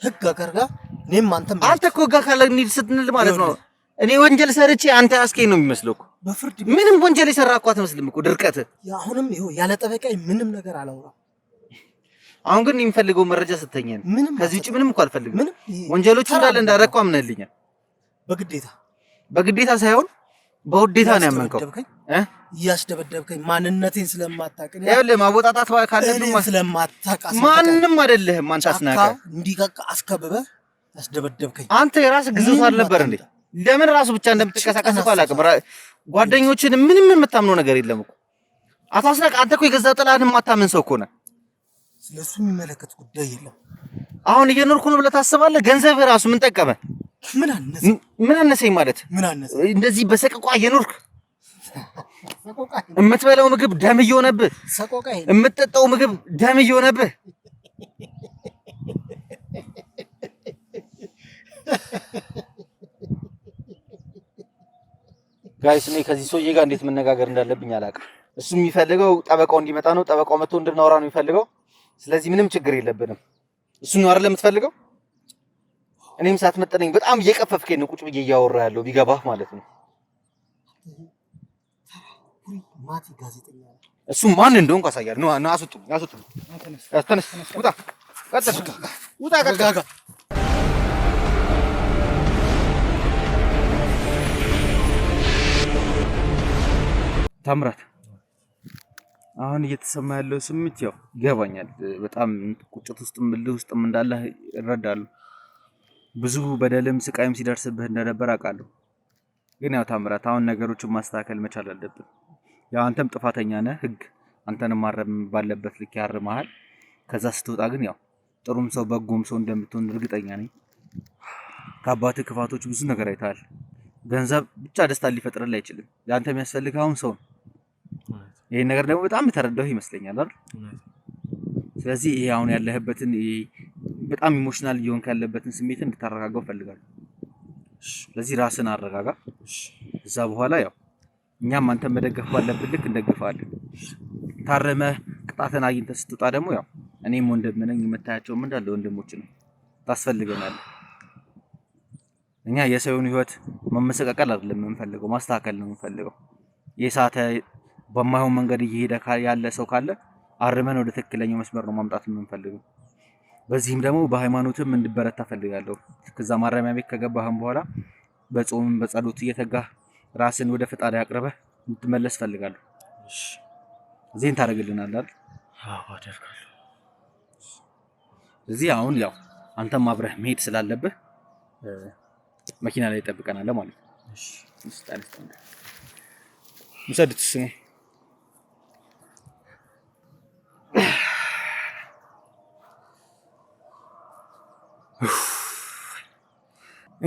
Speaker 8: ህግ አጋርጋ እኔም አንተም
Speaker 1: አንተ እኮ ህግ አካል እንሂድ ስትንል ማለት ነው እኔ ወንጀል ሰርቼ አንተ ያስከኝ ነው የሚመስለው እኮ።
Speaker 8: በፍርድ
Speaker 1: ምንም ወንጀል የሰራ እኮ አትመስልም እኮ ድርቀት።
Speaker 8: አሁንም ይኸው ያለ ጠበቃ ምንም ነገር አላወራም።
Speaker 1: አሁን ግን የምፈልገው መረጃ ስተኛል። ከዚህ ውጪ ምንም እኮ አልፈልግም። ወንጀሎቹ እንዳለ እንዳረከው አምነህልኛል። በግዴታ ሳይሆን በውዴታ ነው ያመንከው።
Speaker 8: እያስደበደብከኝ ማንነቴን ስለማታውቅ
Speaker 1: ይኸውልህ ማቦጣጣት ካለብህ
Speaker 8: ስለማታውቅ
Speaker 1: ማንንም አይደለህም። አንተ አስናቀ
Speaker 8: እንዲቀቅ አስከብበህ ያስደበደብከኝ
Speaker 1: አንተ የራስህ ግዞት አልነበር እንዴ? ለምን ራሱ ብቻ እንደምትቀሳቀስ እኮ አላውቅም። ጓደኞችን ምንም የምታምነው ነገር የለም እኮ አቶ አስናቀ። አንተ እኮ የገዛ ጥላህን የማታምን ሰው እኮ ነህ።
Speaker 8: ስለሱ የሚመለከት ጉዳይ የለም።
Speaker 1: አሁን እየኖርኩ ነው ብለህ ታስባለህ? ገንዘብህ ራሱ ምን ጠቀመ? ምን አነሰኝ ማለት እንደዚህ በሰቀቋ እየኖርክ የምትበላው ምግብ ደም እየሆነብህ፣ የምትጠጣው ምግብ ደም እየሆነብህ ጋይስ እኔ ከዚህ ሰውዬ ጋር እንዴት መነጋገር እንዳለብኝ አላውቅም። እሱ የሚፈልገው ጠበቃው እንዲመጣ ነው። ጠበቃው መጥቶ እንድናወራ ነው የሚፈልገው። ስለዚህ ምንም ችግር የለብንም። እሱ ነው አይደል የምትፈልገው? እኔም ሳትመጠነኝ በጣም እየቀፈፍከኝ ነው ቁጭ ብዬ እያወራ ያለው ቢገባህ ማለት ነው።
Speaker 8: ማቲ ጋዜጠኛ
Speaker 1: እሱ ማን እንደሆነ አሳያለሁ። ነው አስወጡ። ተነስ፣ ውጣ፣ ቀጥል፣ ውጣ፣ ቀጥል። ታምራት አሁን እየተሰማ ያለው ስሜት ያው ይገባኛል። በጣም ቁጭት ውስጥም እልህ ውስጥም እንዳለህ እረዳለሁ። ብዙ በደልም ስቃይም ሲደርስብህ እንደነበር አውቃለሁ። ግን ያው ታምራት አሁን ነገሮችን ማስተካከል መቻል አለብን። ያው አንተም ጥፋተኛ ነህ። ህግ አንተንም ማረም ባለበት ልክ ያርምሃል። ከዛ ስትወጣ ግን ያው ጥሩም ሰው በጎም ሰው እንደምትሆን እርግጠኛ ነኝ። ከአባትህ ክፋቶች ብዙ ነገር አይተሃል። ገንዘብ ብቻ ደስታ ሊፈጥርልህ አይችልም። ለአንተ የሚያስፈልግህ አሁን ሰው ነው። ይሄን ነገር ደግሞ በጣም የተረዳሁ ይመስለኛል አይደል? ስለዚህ ይሄ አሁን ያለህበትን በጣም ኢሞሽናል እየሆንክ ያለበትን ስሜት እንድታረጋጋው ፈልጋለሁ። ስለዚህ ራስን አረጋጋ። እዛ በኋላ ያው እኛም አንተን መደገፍ ባለብን ልክ እንደግፋለን። ታረመህ ቅጣትን አግኝተህ ስትወጣ ደግሞ ያው እኔም ወንድም ነኝ፣ የምታያቸውም እንዳለ ወንድሞች ነው፣ ታስፈልገናለህ። እኛ የሰውን ህይወት መመሰቃቀል አይደለም የምንፈልገው፣ ማስተካከል ነው የምንፈልገው። የሳተ በማይሆን መንገድ እየሄደ ያለ ሰው ካለ አርመን ወደ ትክክለኛው መስመር ነው ማምጣት የምንፈልገው። በዚህም ደግሞ በሃይማኖትም እንድበረታ ፈልጋለሁ። ከዛ ማረሚያ ቤት ከገባህም በኋላ በጾምም በጸሎት እየተጋህ ራስን ወደ ፈጣሪ አቅርበህ እንድትመለስ ፈልጋለሁ። እዚህን ታደርግልናለህ አይደል?
Speaker 2: አዎ አደርጋለሁ።
Speaker 1: እዚህ አሁን ያው አንተም አብረህ መሄድ ስላለብህ መኪና ላይ ይጠብቀናል ማለት ነው። እሺ ሙሰድት ስሙ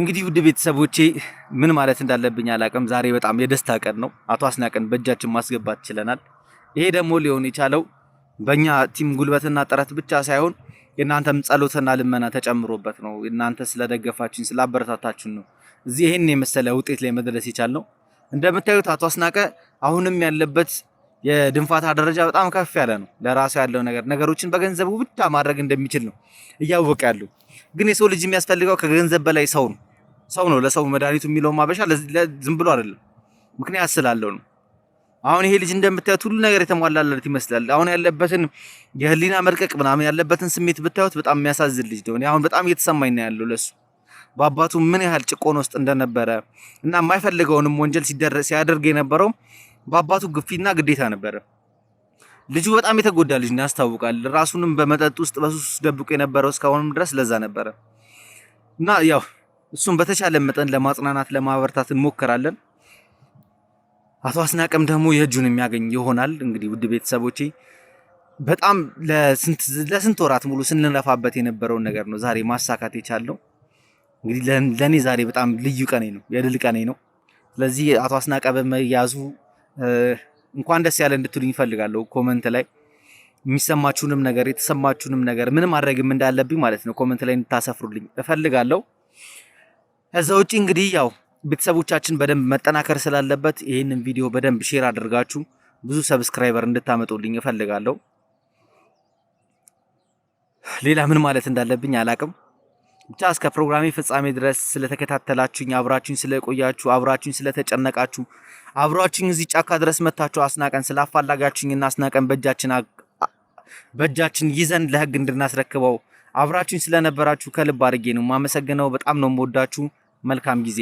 Speaker 1: እንግዲህ ውድ ቤተሰቦቼ ምን ማለት እንዳለብኝ አላቅም። ዛሬ በጣም የደስታ ቀን ነው። አቶ አስናቀን በእጃችን ማስገባት ችለናል። ይሄ ደግሞ ሊሆን የቻለው በእኛ ቲም ጉልበትና ጥረት ብቻ ሳይሆን የእናንተም ጸሎትና ልመና ተጨምሮበት ነው። እናንተ ስለደገፋችሁን ስላበረታታችሁን ነው እዚህ ይሄን የመሰለ ውጤት ላይ መድረስ የቻልነው። እንደምታዩት አቶ አስናቀ አሁንም ያለበት የድንፋታ ደረጃ በጣም ከፍ ያለ ነው። ለራሱ ያለው ነገሮችን በገንዘቡ ብቻ ማድረግ እንደሚችል ነው እያወቀ ያለው። ግን የሰው ልጅ የሚያስፈልገው ከገንዘብ በላይ ሰው ነው። ሰው ነው ለሰው መድኃኒቱ የሚለው ማበሻ ዝም ብሎ አይደለም፣ ምክንያት ስላለው ነው። አሁን ይሄ ልጅ እንደምታዩት ሁሉ ነገር የተሟላለት ይመስላል። አሁን ያለበትን የህሊና መልቀቅ ምናምን ያለበትን ስሜት ብታዩት በጣም የሚያሳዝን ልጅ ነው። አሁን በጣም እየተሰማኝ ነው ያለው ለሱ በአባቱ ምን ያህል ጭቆና ውስጥ እንደነበረ እና የማይፈልገውንም ወንጀል ሲያደርግ የነበረው በአባቱ ግፊትና ግዴታ ነበረ። ልጁ በጣም የተጎዳ ልጅ ነው ያስታውቃል። ራሱንም በመጠጥ ውስጥ በሱስ ደብቆ የነበረው እስካሁንም ድረስ ለዛ ነበረ እና ያው እሱን በተቻለ መጠን ለማጽናናት ለማበርታት እንሞክራለን። አቶ አስናቀም ደግሞ የእጁን የሚያገኝ ይሆናል። እንግዲህ ውድ ቤተሰቦቼ በጣም ለስንት ወራት ሙሉ ስንለፋበት የነበረውን ነገር ነው ዛሬ ማሳካት የቻለው። እንግዲህ ለኔ ዛሬ በጣም ልዩ ቀኔ ነው፣ የድል ቀኔ ነው። ስለዚህ አቶ አስናቀ በመያዙ እንኳን ደስ ያለ እንድትሉኝ እፈልጋለሁ። ኮመንት ላይ የሚሰማችሁንም ነገር የተሰማችሁንም ነገር ምን ማድረግም እንዳለብኝ ማለት ነው ኮመንት ላይ እንድታሰፍሩልኝ እፈልጋለሁ። ከዛ ውጪ እንግዲህ ያው ቤተሰቦቻችን በደንብ መጠናከር ስላለበት ይሄንን ቪዲዮ በደንብ ሼር አድርጋችሁ ብዙ ሰብስክራይበር እንድታመጡልኝ እፈልጋለሁ። ሌላ ምን ማለት እንዳለብኝ አላቅም። ብቻ እስከ ፕሮግራሜ ፍጻሜ ድረስ ስለተከታተላችሁኝ፣ አብራችሁኝ ስለቆያችሁ፣ አብራችሁኝ ስለተጨነቃችሁ፣ አብራችሁኝ እዚህ ጫካ ድረስ መታችሁ አስናቀን ስላፋላጋችሁኝና አስናቀን በእጃችን ይዘን ለህግ እንድናስረክበው አብራችሁኝ ስለነበራችሁ ከልብ አድርጌ ነው የማመሰግነው። በጣም ነው የምወዳችሁ። መልካም ጊዜ